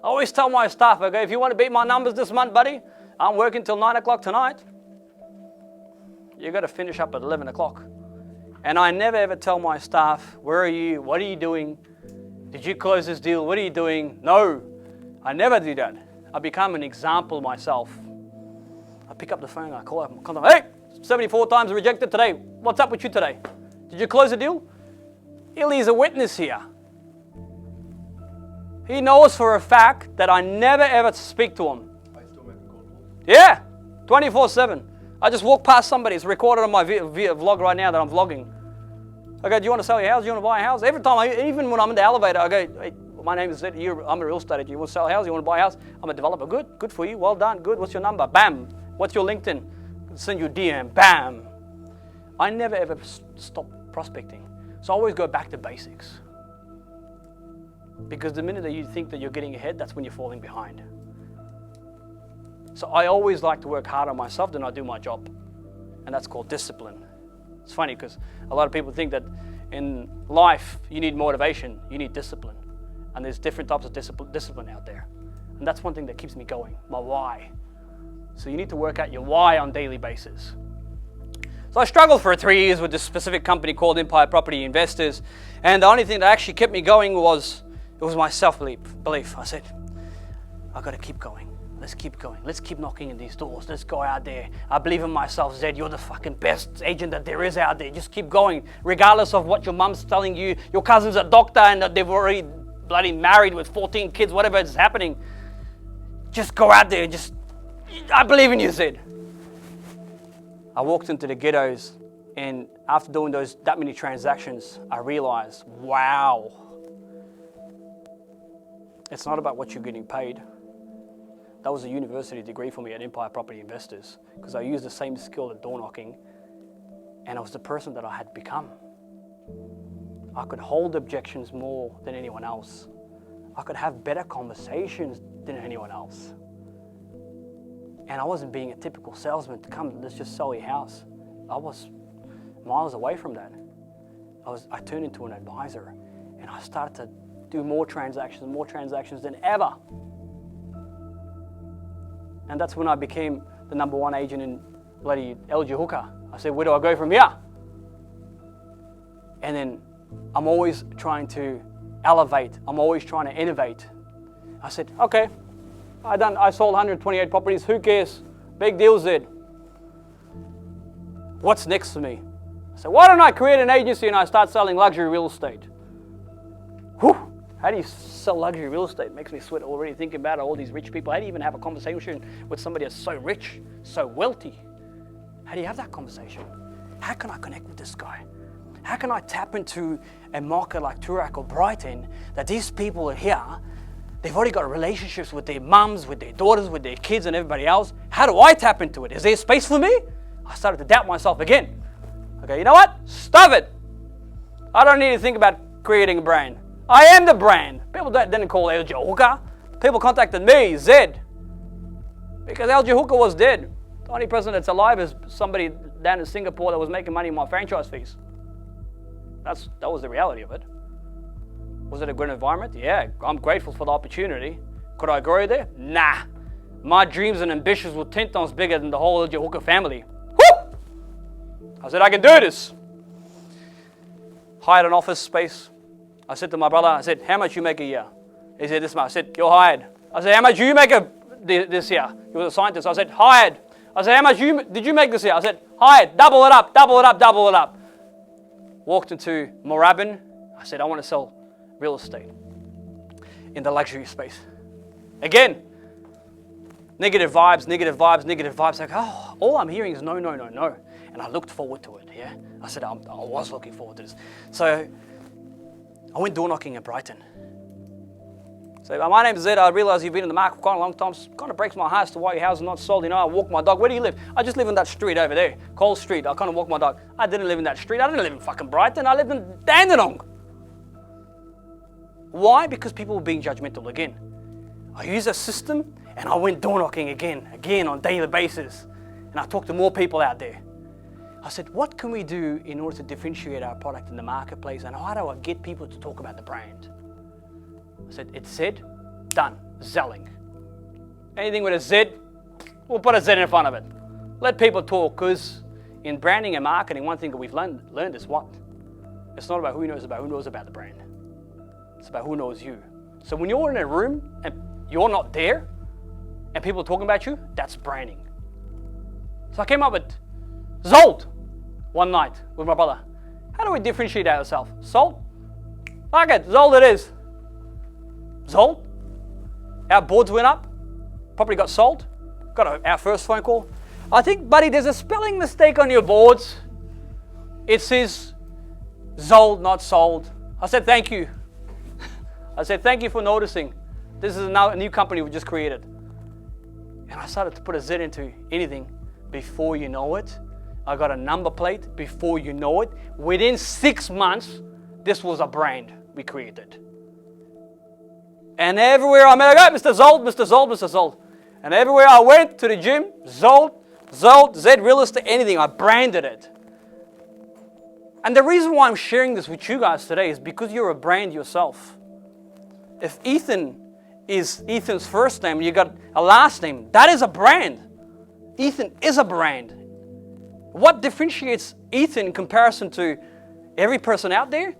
I always tell my staff, okay, if you want to beat my numbers this month, buddy, I'm working till 9 o'clock tonight. You got to finish up at 11 o'clock. And I never ever tell my staff, where are you? What are you doing? Did you close this deal? What are you doing? No, I never do that. I become an example myself. I pick up the phone, I call them, hey, 74 times rejected today. What's up with you today? Did you close the deal? Illy's a witness here. He knows for a fact that I never ever speak to him. I still make a call. Yeah, 24/7. I just walk past somebody. It's recorded on my vlog right now that I'm vlogging. I go, do you want to sell your house? Do you want to buy a house? Every time, even when I'm in the elevator, I go, hey, my name is Z. I'm a real estate agent. You want to sell a house? You want to buy a house? I'm a developer. Good for you. Well done. Good. What's your number? Bam. What's your LinkedIn? Send you a DM. Bam. I never ever stop prospecting. So I always go back to basics. Because the minute that you think that you're getting ahead, that's when you're falling behind. So I always like to work harder on myself than I do my job. And that's called discipline. It's funny because a lot of people think that in life you need motivation, you need discipline. And there's different types of discipline out there. And that's one thing that keeps me going, my why. So you need to work out your why on a daily basis. So I struggled for 3 years with this specific company called Empire Property Investors. And the only thing that actually kept me going was my self-belief. I said, I've got to keep going. Let's keep going. Let's keep knocking in these doors. Let's go out there. I believe in myself, Zed. You're the fucking best agent that there is out there. Just keep going. Regardless of what your mum's telling you, your cousin's a doctor and that they've already bloody married with 14 kids, whatever is happening. Just go out there. I believe in you, Zed. I walked into the ghettos, and after doing that many transactions, I realized, wow. It's not about what you're getting paid. That was a university degree for me at Empire Property Investors, because I used the same skill at door knocking, and I was the person that I had become. I could hold objections more than anyone else. I could have better conversations than anyone else. And I wasn't being a typical salesman to come, let's just sell your house. I was miles away from that. I turned into an advisor, and I started to do more transactions than ever. And that's when I became the #1 agent in bloody LG Hooker. I said, where do I go from here? And then I'm always trying to elevate. I'm always trying to innovate. I said, okay, I sold 128 properties. Who cares? Big deal, Zed. What's next for me? I said, why don't I create an agency and I start selling luxury real estate? Whew. How do you sell luxury real estate? It makes me sweat already thinking about it, all these rich people. How do you even have a conversation with somebody that's so rich, so wealthy? How do you have that conversation? How can I connect with this guy? How can I tap into a market like Toorak or Brighton that these people are here, they've already got relationships with their mums, with their daughters, with their kids and everybody else. How do I tap into it? Is there space for me? I started to doubt myself again. Okay, you know what? Stop it. I don't need to think about creating a brand. I am the brand. People didn't call LG Hooker. People contacted me, Zed, because LG Hooker was dead. The only person that's alive is somebody down in Singapore that was making money on my franchise fees. That was the reality of it. Was it a good environment? Yeah, I'm grateful for the opportunity. Could I grow there? Nah. My dreams and ambitions were 10 times bigger than the whole LG Hooker family. Woo! I said, I can do this. Hired an office space. I said to my brother, I said, how much you make a year? He said, this much. I said, you're hired. I said, how much you make this year? He was a scientist. I said, hired. I said, how much did you make this year? I said, hired. Double it up, double it up, double it up. Walked into Moorabbin. I said, I want to sell real estate in the luxury space. Again, negative vibes. Like, oh, all I'm hearing is no. And I looked forward to it, yeah. I said, I was looking forward to this. So I went door knocking in Brighton. So my name's Zed. I realize you've been in the market for quite a long time. It kind of breaks my heart as to why your house is not sold. You know, I walk my dog. Where do you live? I just live in that street over there, Cole Street. I kind of walk my dog. I didn't live in that street. I didn't live in fucking Brighton. I lived in Dandenong. Why? Because people were being judgmental again. I used a system and I went door knocking again on a daily basis. And I talked to more people out there. I said, what can we do in order to differentiate our product in the marketplace, and how do I get people to talk about the brand? I said, it's Z, done, Zelling. Anything with a Z, we'll put a Z in front of it. Let people talk, because in branding and marketing, one thing that we've learned is what? It's not about who knows about the brand. It's about who knows you. So when you're in a room and you're not there, and people are talking about you, that's branding. So I came up with Zold one night with my brother. How do we differentiate ourselves? Zold? Fuck it, Zold it is. Zold? Our boards went up, property got sold, got our first phone call. I think, buddy, there's a spelling mistake on your boards. It says Zold, not sold. I said, thank you. I said, thank you for noticing. This is now a new company we just created. And I started to put a Z into anything. Before you know it, I got a number plate. Before you know it, within 6 months, this was a brand we created. And everywhere I met, I got Mr. Zold, Mr. Zold, Mr. Zold. And everywhere I went to the gym, Zold, Z Real Estate, anything, I branded it. And the reason why I'm sharing this with you guys today is because you're a brand yourself. If Ethan is Ethan's first name and you got a last name, that is a brand. Ethan is a brand. What differentiates Ethan in comparison to every person out there?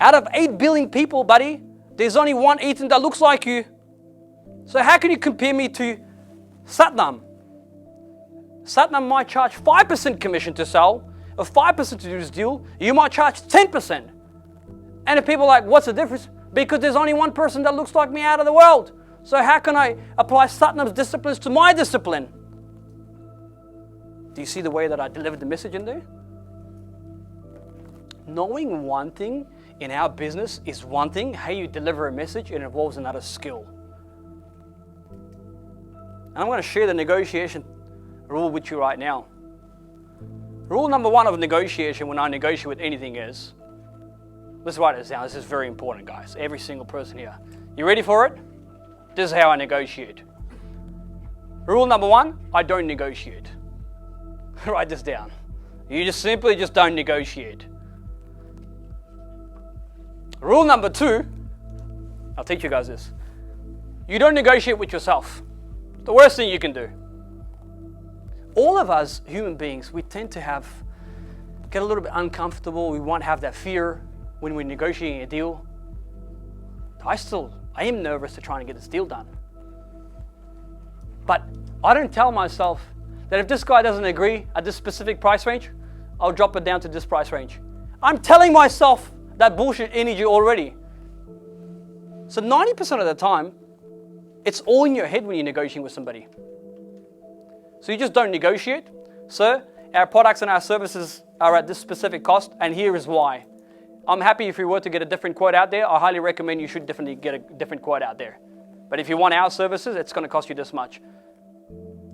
Out of 8 billion people, buddy, there's only one Ethan that looks like you. So how can you compare me to Satnam? Satnam might charge 5% commission to sell, or 5% to do this deal. You might charge 10%. And if people are like, what's the difference? Because there's only one person that looks like me out of the world. So how can I apply Satnam's disciplines to my discipline? Do you see the way that I delivered the message in there? Knowing one thing in our business is one thing. How you deliver a message, it involves another skill. And I'm going to share the negotiation rule with you right now. Rule number 1 of negotiation when I negotiate with anything is, let's write this down. This is very important, guys. Every single person here. You ready for it? This is how I negotiate. Rule number 1, I don't negotiate. Write this down. You just simply don't negotiate. Rule number 2, I'll teach you guys this. You don't negotiate with yourself. It's the worst thing you can do. All of us human beings, we tend to get a little bit uncomfortable. We won't have that fear when we're negotiating a deal. I am nervous to try and get this deal done. But I don't tell myself that if this guy doesn't agree at this specific price range, I'll drop it down to this price range. I'm telling myself that bullshit energy already. So 90% of the time, it's all in your head when you're negotiating with somebody. So you just don't negotiate. Sir, our products and our services are at this specific cost, and here is why. I'm happy if you were to get a different quote out there. I highly recommend you should definitely get a different quote out there. But if you want our services, it's going to cost you this much.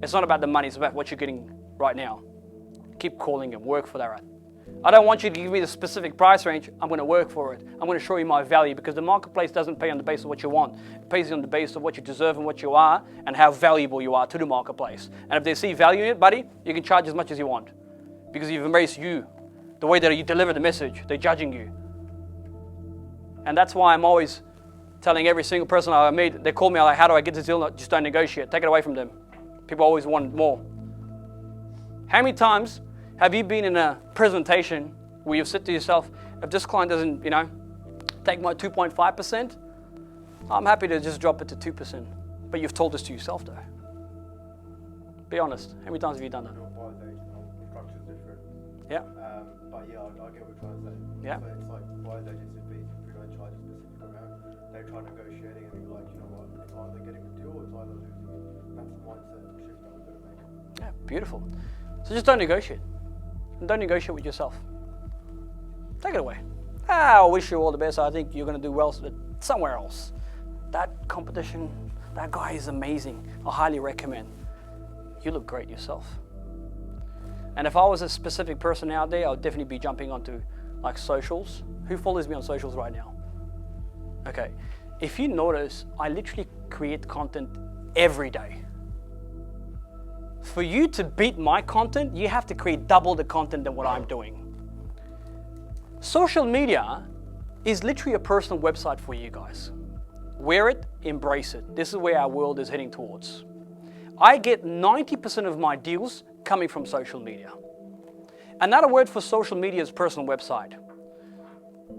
It's not about the money, it's about what you're getting right now. Keep calling and work for that. I don't want you to give me the specific price range. I'm going to work for it. I'm going to show you my value, because the marketplace doesn't pay on the basis of what you want. It pays on the basis of what you deserve and what you are and how valuable you are to the marketplace. And if they see value in it, buddy, you can charge as much as you want, because you've embraced you. The way that you deliver the message, they're judging you. And that's why I'm always telling every single person I meet, they call me like, how do I get this deal? Just don't negotiate. Take it away from them. People always want more. How many times have you been in a presentation where you've said to yourself, if this client doesn't, take my 2.5%, I'm happy to just drop it to 2%. But you've told this to yourself though. Be honest. How many times have you done that? The structure's different. Yeah. But yeah, I get what you're trying to say. Yeah. So it's like, buyer's agents would be, if you're going to charge a specific amount, they try negotiating and you're like, you know what, it's either getting a deal or it's either losing it. That's the mindset shift that we've got to make. Yeah, beautiful. So just don't negotiate. And don't negotiate with yourself. Take it away. I wish you all the best. I think you're going to do well somewhere else. That competition, that guy is amazing. I highly recommend. You look great yourself. And if I was a specific person out there, I would definitely be jumping onto like socials. Who follows me on socials right now? Okay, if you notice, I literally create content every day. For you to beat my content, you have to create double the content than what I'm doing. Social media is literally a personal website for you guys. Wear it, embrace it. This is where our world is heading towards. I get 90% of my deals coming from social media. Another word for social media is personal website.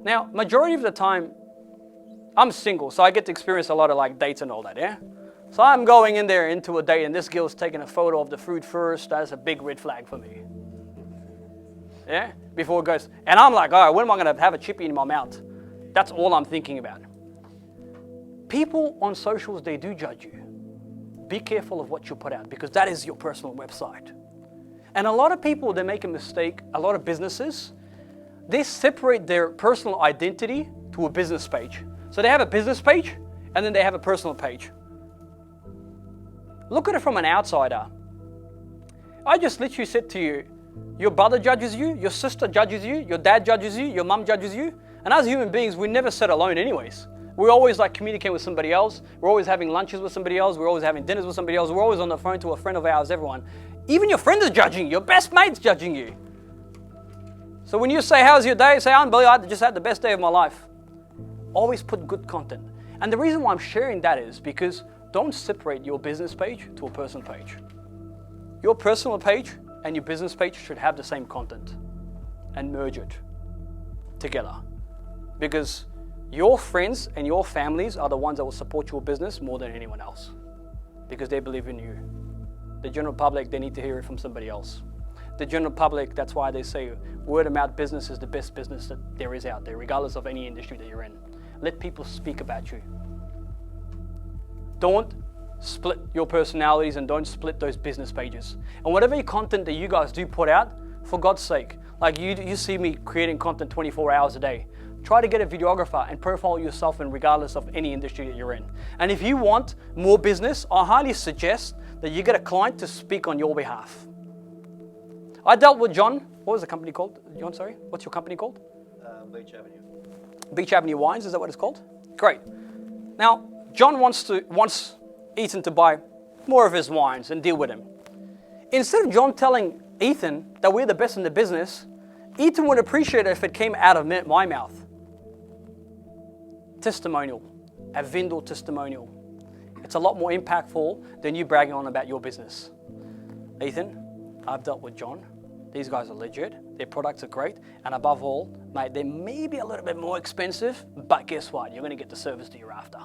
Now, majority of the time, I'm single, so I get to experience a lot of like dates and all that, yeah? So I'm going in there into a date and this girl's taking a photo of the food first. That's a big red flag for me. Yeah? Before it goes. And I'm like, all right, when am I going to have a chippy in my mouth? That's all I'm thinking about. People on socials, they do judge you. Be careful of what you put out because that is your personal website. And a lot of people, they make a mistake, a lot of businesses, they separate their personal identity to a business page. So they have a business page and then they have a personal page. Look at it from an outsider. I just literally said to you, your brother judges you, your sister judges you, your dad judges you, your mum judges you. And as human beings, we never sit alone anyways. We're always like communicating with somebody else. We're always having lunches with somebody else. We're always having dinners with somebody else. We're always on the phone to a friend of ours, everyone. Even your friend is judging you. Your best mate's judging you. So when you say, how's your day? Say, unbelievable, I just had the best day of my life. Always put good content. And the reason why I'm sharing that is because don't separate your business page to a personal page. Your personal page and your business page should have the same content and merge it together. Because your friends and your families are the ones that will support your business more than anyone else because they believe in you. The general public, they need to hear it from somebody else. The general public, that's why they say word of mouth business is the best business that there is out there, regardless of any industry that you're in. Let people speak about you. Don't split your personalities and don't split those business pages. And whatever content that you guys do put out, for God's sake, like you see me creating content 24 hours a day. Try to get a videographer and profile yourself in regardless of any industry that you're in. And if you want more business, I highly suggest that you get a client to speak on your behalf. I dealt with John. What was the company called? John, sorry. What's your company called? Beach Avenue. Beach Avenue Wines, is that what it's called? Great. Now, John wants Ethan to buy more of his wines and deal with him. Instead of John telling Ethan that we're the best in the business, Ethan would appreciate it if it came out of my mouth. Testimonial, a vendor testimonial. It's a lot more impactful than you bragging on about your business. Ethan, I've dealt with John. These guys are legit. Their products are great. And above all, mate, they may be a little bit more expensive, but guess what? You're going to get the service that you're after.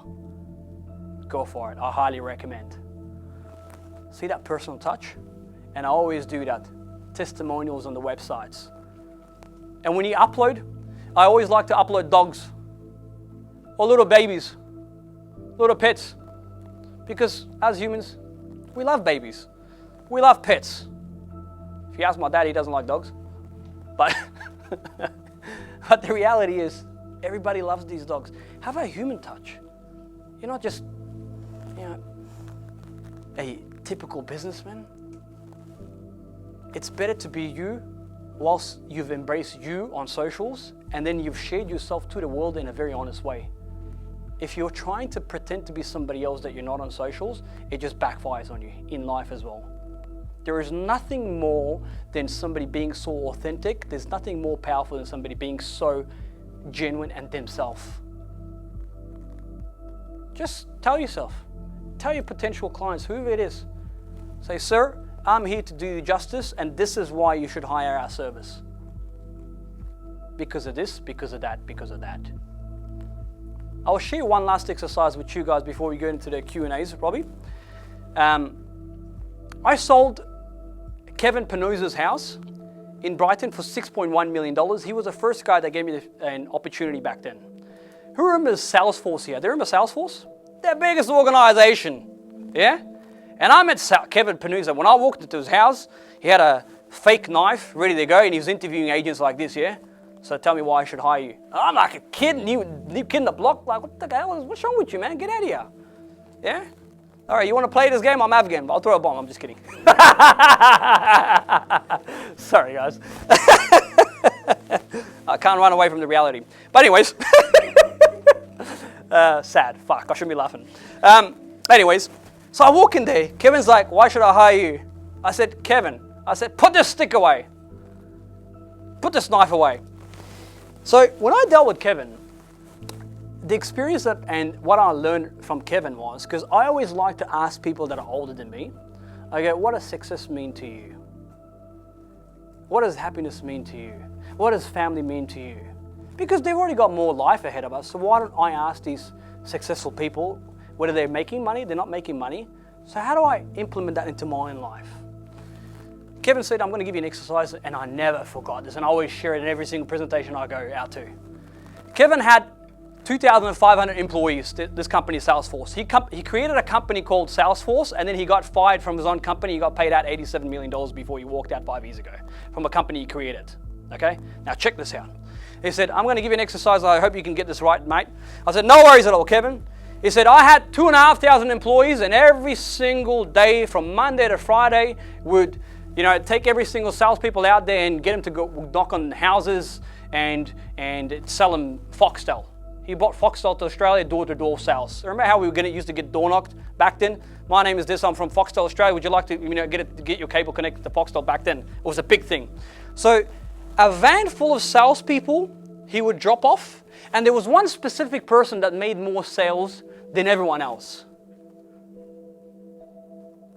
Go for it. I highly recommend. See that personal touch? And I always do that. Testimonials on the websites. And when you upload, I always like to upload dogs or little babies, little pets. Because as humans, we love babies. We love pets. If you ask my dad, he doesn't like dogs. But, but the reality is, everybody loves these dogs. Have a human touch. You're not just, a typical businessman. It's better to be you whilst you've embraced you on socials and then you've shared yourself to the world in a very honest way. If you're trying to pretend to be somebody else that you're not on socials, it just backfires on you in life as well. There is nothing more than somebody being so authentic. There's nothing more powerful than somebody being so genuine and themselves. Just tell yourself, tell your potential clients, whoever it is, say, sir, I'm here to do you justice and this is why you should hire our service. Because of this, because of that, because of that. I'll share one last exercise with you guys before we go into the Q&As, Robbie. I sold Kevin Penuzza's house in Brighton for $6.1 million. He was the first guy that gave me an opportunity back then. Who remembers Salesforce here? Do you remember Salesforce? Their biggest organization, yeah? And I met Kevin Penuzza. When I walked into his house, he had a fake knife ready to go and he was interviewing agents like this, yeah? So tell me why I should hire you. I'm like a kid, new kid in the block. Like, what the hell? What's wrong with you, man? Get out of here. Yeah? All right, you want to play this game? I'm Afghan. I'll throw a bomb. I'm just kidding. Sorry, guys. I can't run away from the reality. But anyways, Sad. Fuck, I shouldn't be laughing. Anyways, so I walk in there. Kevin's like, why should I hire you? I said, Kevin, put this stick away. Put this knife away. So when I dealt with Kevin, the experience and what I learned from Kevin was, because I always like to ask people that are older than me, I go, what does success mean to you? What does happiness mean to you? What does family mean to you? Because they've already got more life ahead of us, so why don't I ask these successful people, whether they're making money, they're not making money, so how do I implement that into my own life? Kevin said, I'm going to give you an exercise, and I never forgot this, and I always share it in every single presentation I go out to. Kevin had 2,500 employees, this company, Salesforce. He created a company called Salesforce, and then he got fired from his own company. He got paid out $87 million before he walked out 5 years ago from a company he created. Okay? Now check this out. He said, I'm going to give you an exercise. I hope you can get this right, mate. I said, no worries at all, Kevin. He said, I had 2,500 employees, and every single day from Monday to Friday would, take every single salespeople out there and get them to go knock on houses and sell them Foxtel. He brought Foxtel to Australia, door-to-door sales. Remember how we used to get door knocked back then? My name is this, I'm from Foxtel Australia. Would you like to get your cable connected to Foxtel back then? It was a big thing. So a van full of salespeople he would drop off, and there was one specific person that made more sales than everyone else.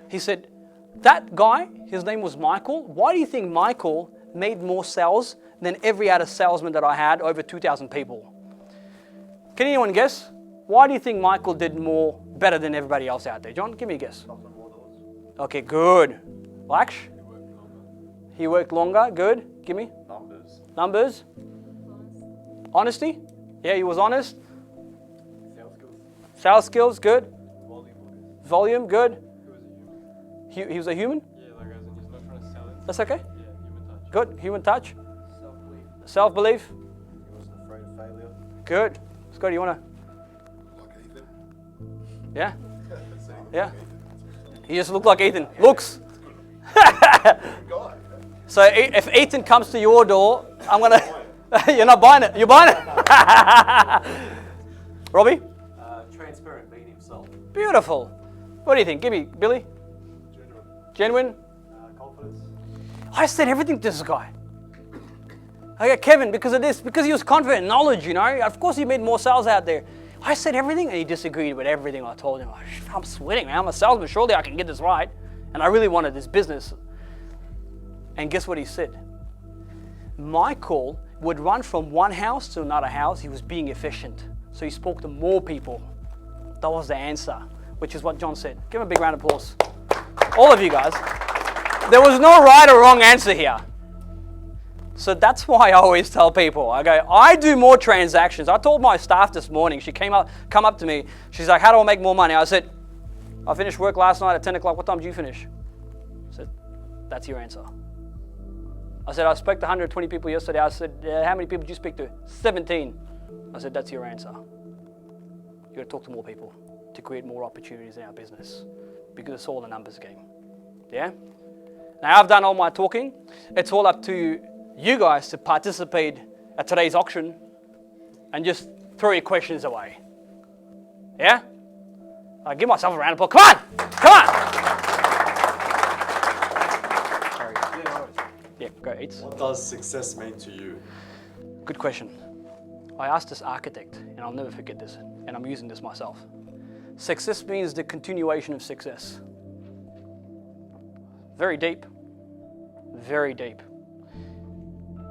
He said, that guy, his name was Michael. Why do you think Michael made more sales than every other salesman that I had, over 2,000 people? Can anyone guess? Why do you think Michael did better than everybody else out there? John, give me a guess. Okay, good. Laksh? He worked longer. Good. Give me. Numbers. Honesty? Yeah, he was honest. Sales skills. Good. Volume. Good. He was a human? Yeah, like as in he's not trying to sell it. That's okay. Yeah, human touch. Good. Human touch. Self-belief. Self-belief. He wasn't afraid of failure. Good. Scotty, you want to? Yeah? Yeah. He just looked like Ethan. Looks. So if Ethan comes to your door, I'm going to... You're not buying it. You're buying it. Robbie? Transparent, being himself. Beautiful. What do you think? Give me, Billy. Genuine? Confidence. I said everything to this guy. I got Kevin because of this, because he was confident, knowledge, Of course he made more sales out there. I said everything and he disagreed with everything I told him. I'm sweating, man. I'm a salesman. Surely I can get this right. And I really wanted this business. And guess what he said? Michael would run from one house to another house. He was being efficient. So he spoke to more people. That was the answer, which is what John said. Give him a big round of applause. All of you guys. There was no right or wrong answer here. So that's why I always tell people, I go, I do more transactions. I told my staff this morning, she come up to me, she's like, how do I make more money? I said, I finished work last night at 10 o'clock. What time did you finish? I said, that's your answer. I said, I spoke to 120 people yesterday. I said, how many people did you speak to? 17. I said, that's your answer. You got to talk to more people to create more opportunities in our business, because it's all a numbers game. Yeah? Now I've done all my talking. It's all up to you guys to participate at today's auction and just throw your questions away. Yeah? I'll give myself a round of applause. Come on! Come on! Sorry. Yeah, go, Eats. What does success mean to you? Good question. I asked this architect, and I'll never forget this, and I'm using this myself. Success means the continuation of success. Very deep. Very deep.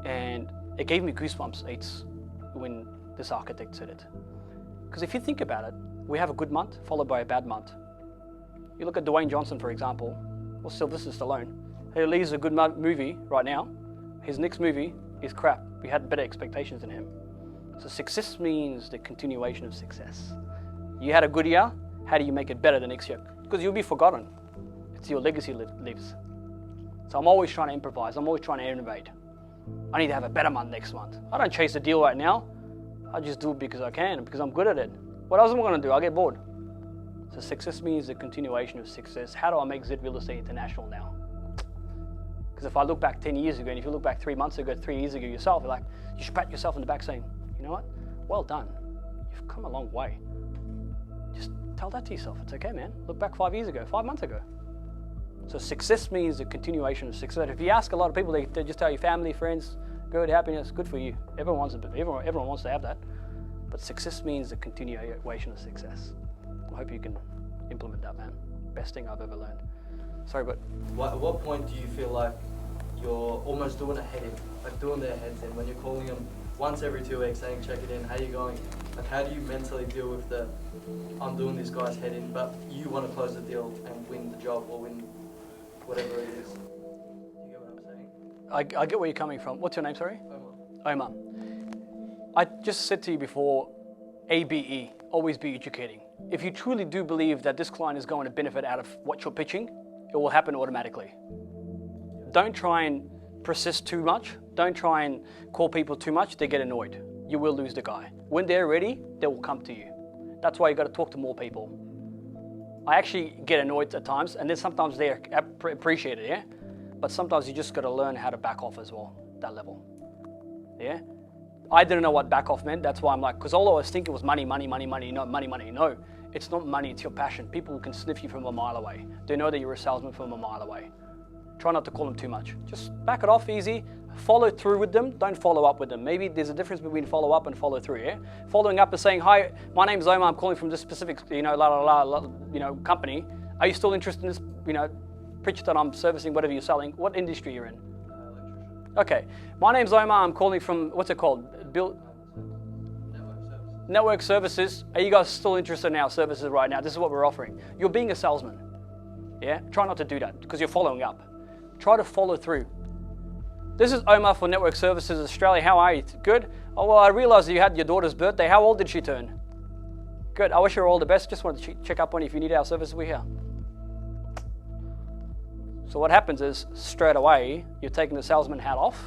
And it gave me goosebumps, Eats, when this architect said it. Because if you think about it, we have a good month followed by a bad month. You look at Dwayne Johnson, for example, or Sylvester Stallone. He releases a good movie right now. His next movie is crap. We had better expectations than him. So success means the continuation of success. You had a good year, how do you make it better the next year? Because you'll be forgotten. It's your legacy lives. So I'm always trying to improvise. I'm always trying to innovate. I need to have a better month next month. I don't chase a deal right now. I just do it because I can, because I'm good at it. What else am I going to do? I get bored. So success means the continuation of success. How do I make Z Real Estate international now? Because if I look back 10 years ago, and if you look back 3 months ago, 3 years ago yourself, you're like, you should pat yourself on the back saying, you know what? Well done. You've come a long way. tell that to yourself. It's okay, man. Look back 5 years ago, 5 months ago. So success means a continuation of success. If you ask a lot of people, they just tell you family, friends, good, happiness, good for you. Everyone wants to have that. But success means a continuation of success. I hope you can implement that, man. Best thing I've ever learned. Sorry, but At what point do you feel like you're almost doing a head in, like doing their heads in, when you're calling them once every 2 weeks saying, check it in, how you going? Like, how do you mentally deal with the, I'm doing this guy's head in, but you want to close the deal and win the job or win whatever it is? You get what I'm saying? I get where you're coming from. What's your name, sorry? Omar. Omar. I just said to you before, ABE, always be educating. If you truly do believe that this client is going to benefit out of what you're pitching, it will happen automatically. Don't try and persist too much. Don't try and call people too much. They get annoyed. You will lose the guy. When they're ready, they will come to you. That's why you got to talk to more people. I actually get annoyed at times, and then sometimes they appreciate it, yeah? But sometimes you just got to learn how to back off as well, that level, yeah? I didn't know what back off meant. That's why I'm like, because all I was thinking was money, money, money, money, not money, money. No, it's not money, it's your passion. People can sniff you from a mile away. They know that you're a salesman from a mile away. Try not to call them too much. Just back it off easy, follow through with them, don't follow up with them. Maybe there's a difference between follow up and follow through, yeah? Following up is saying, hi, my name's Omar, I'm calling from this specific, company. Are you still interested in this, pitch that I'm servicing, whatever you're selling? What industry you're in? Electrician. Okay, my name's Omar, I'm calling from, what's it called? Network services. Are you guys still interested in our services right now? This is what we're offering. You're being a salesman, yeah? Try not to do that because you're following up. Try to follow through. This is Omar for Network Services Australia. How are you? Good? Oh, well, I realized you had your daughter's birthday. How old did she turn? Good. I wish her all the best. Just wanted to check up on you. If you need our services, we're here. So what happens is, straight away, you're taking the salesman hat off,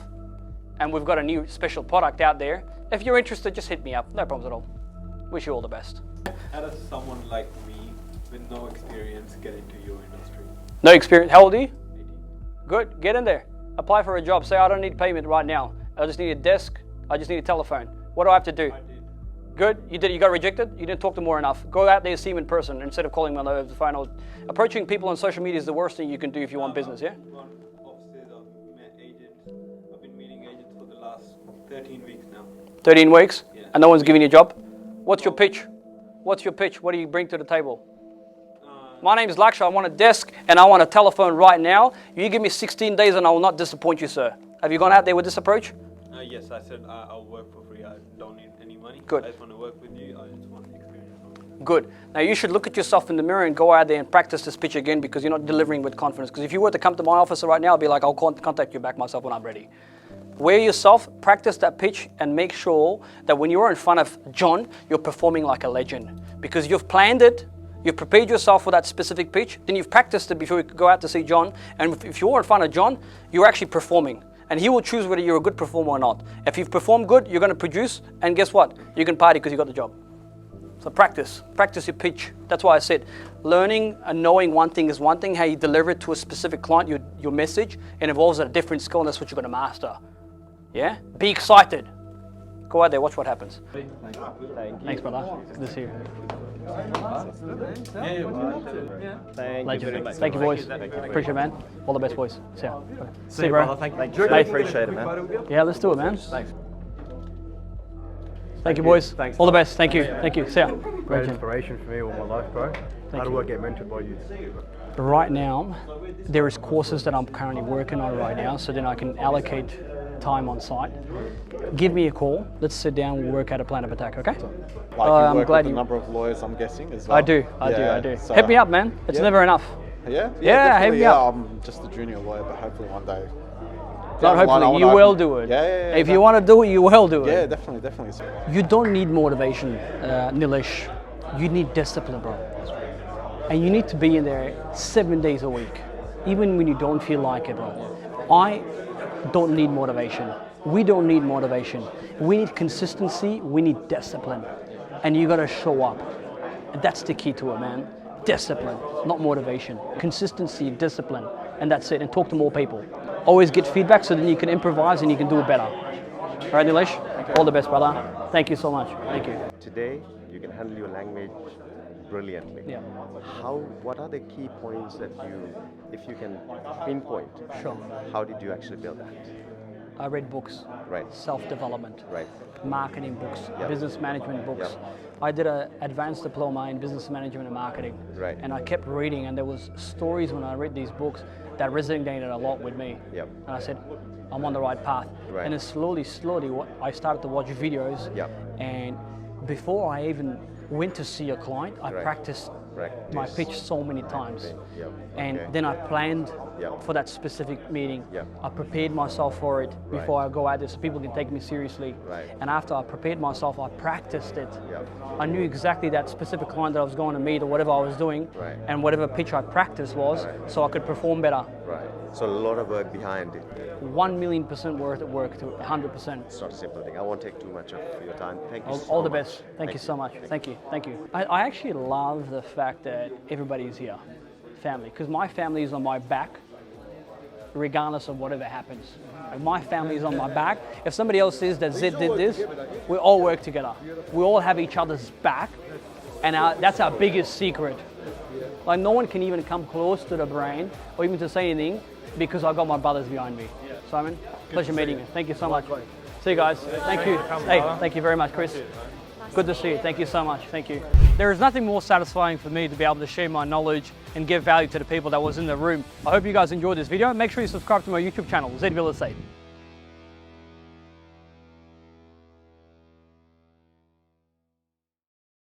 and we've got a new special product out there. If you're interested, just hit me up. No problems at all. Wish you all the best. How does someone like me with no experience get into your industry? No experience. How old are you? 18. Good. Get in there. Apply for a job. Say, I don't need payment right now. I just need a desk. I just need a telephone. What do I have to do? I did. Good. You did. You got rejected? You didn't talk to them more enough. Go out there, see them in person instead of calling them over the phone. Or approaching people on social media is the worst thing you can do if you want business, yeah? I've gone upstairs, I've met agents. I've been meeting agents for the last 13 weeks now. 13 weeks? Yeah. And no one's giving you a job? What's your pitch? What's your pitch? What do you bring to the table? My name is Laksha. I want a desk and I want a telephone right now. You give me 16 days and I will not disappoint you, sir. Have you gone out there with this approach? Yes, I said I'll work for free. I don't need any money. Good. I just want to work with you. I just want experience. Good. Now you should look at yourself in the mirror and go out there and practice this pitch again because you're not delivering with confidence. Because if you were to come to my office right now, I'll be like, I'll contact you back myself when I'm ready. Wear yourself, practice that pitch, and make sure that when you're in front of John, you're performing like a legend. Because you've planned it, you've prepared yourself for that specific pitch, then you've practiced it before you go out to see John. And if you're in front of John, you're actually performing. And he will choose whether you're a good performer or not. If you've performed good, you're going to produce, and guess what? You can party because you got the job. So practice your pitch. That's why I said, learning and knowing one thing is one thing. How you deliver it to a specific client, your message, it involves a different skill, and that's what you're going to master. Yeah? Be excited. Go out there, watch what happens. Thanks, brother. Good to see you. Legend. Thank you, boys. Appreciate it, man. All the best, boys. See ya. See you, bro. Thank you. I appreciate it, man. Yeah, let's do it, man. Thanks. Thank you, boys. Thanks. All the best. Thank you. Thank you. See ya. Great inspiration for me all my life, bro. How do I get mentored by you? Right now, there is courses that I'm currently working on right now, so then I can allocate time on site. Give me a call. Let's sit down and work out a plan of attack, okay? Like I'm you work glad with you- a number of lawyers, I'm guessing, as well. I do. So, Hit me up, man. It's yeah. never enough. Yeah? Yeah, definitely, hit me up. I'm just a junior lawyer, but hopefully one day. Not down the line, I hopefully, you wanna will open- do it. Yeah. If you want to do it, you will do it. Yeah, definitely. You don't need motivation, Nilesh. You need discipline, bro. And you need to be in there 7 days a week, even when you don't feel like it, bro. I don't need motivation. We don't need motivation. We need consistency. We need discipline. And you got to show up. That's the key to it, man. Discipline, not motivation. Consistency, discipline, and that's it. And talk to more people. Always get feedback so then you can improvise and you can do it better. All right, Nilesh? All the best, brother. Thank you so much. Thank you. Today, you can handle your language brilliantly. Yeah. What are the key points that if you can pinpoint, Sure. how did you actually build that? I read books, Right. self-development, Right. marketing books, Yep. business management books. Yep. I did an advanced diploma in business management and marketing. Right. And I kept reading, and there was stories when I read these books that resonated a lot with me. Yep. And I said, I'm on the right path. Right. And then slowly, I started to watch videos. Yep. And before I even went to see a client, I Right. practiced Practice. my pitch so many times. Yep. And Okay. then I planned Yep. for that specific meeting. Yep. I prepared myself for it before Right. I go out there so people can take me seriously. Right. And after I prepared myself, I practiced it. Yep. I knew exactly that specific client that I was going to meet or whatever I was doing, Right. and whatever pitch I practiced was, Right. so I could perform better. Right. So a lot of work behind it. 1,000,000% worth of work to 100%. It's not a simple thing. I won't take too much of your time. Thank you so much. All the best. Thank you so much. Thank you. Thank you. I actually love the fact that everybody is here, family, because my family is on my back, regardless of whatever happens. If my family is on my back. If somebody else says that Zed did this, we all work together. We all have each other's back, and that's our biggest secret. Like no one can even come close to the brain or even to say anything because I got my brothers behind me. Simon, pleasure meeting you. Thank you so much. See you guys. Thank you. Hey, thank you very much, Chris. Good to see you. Thank you so much. Thank you. There is nothing more satisfying for me to be able to share my knowledge and give value to the people that was in the room. I hope you guys enjoyed this video. Make sure you subscribe to my YouTube channel, Z Real Estate.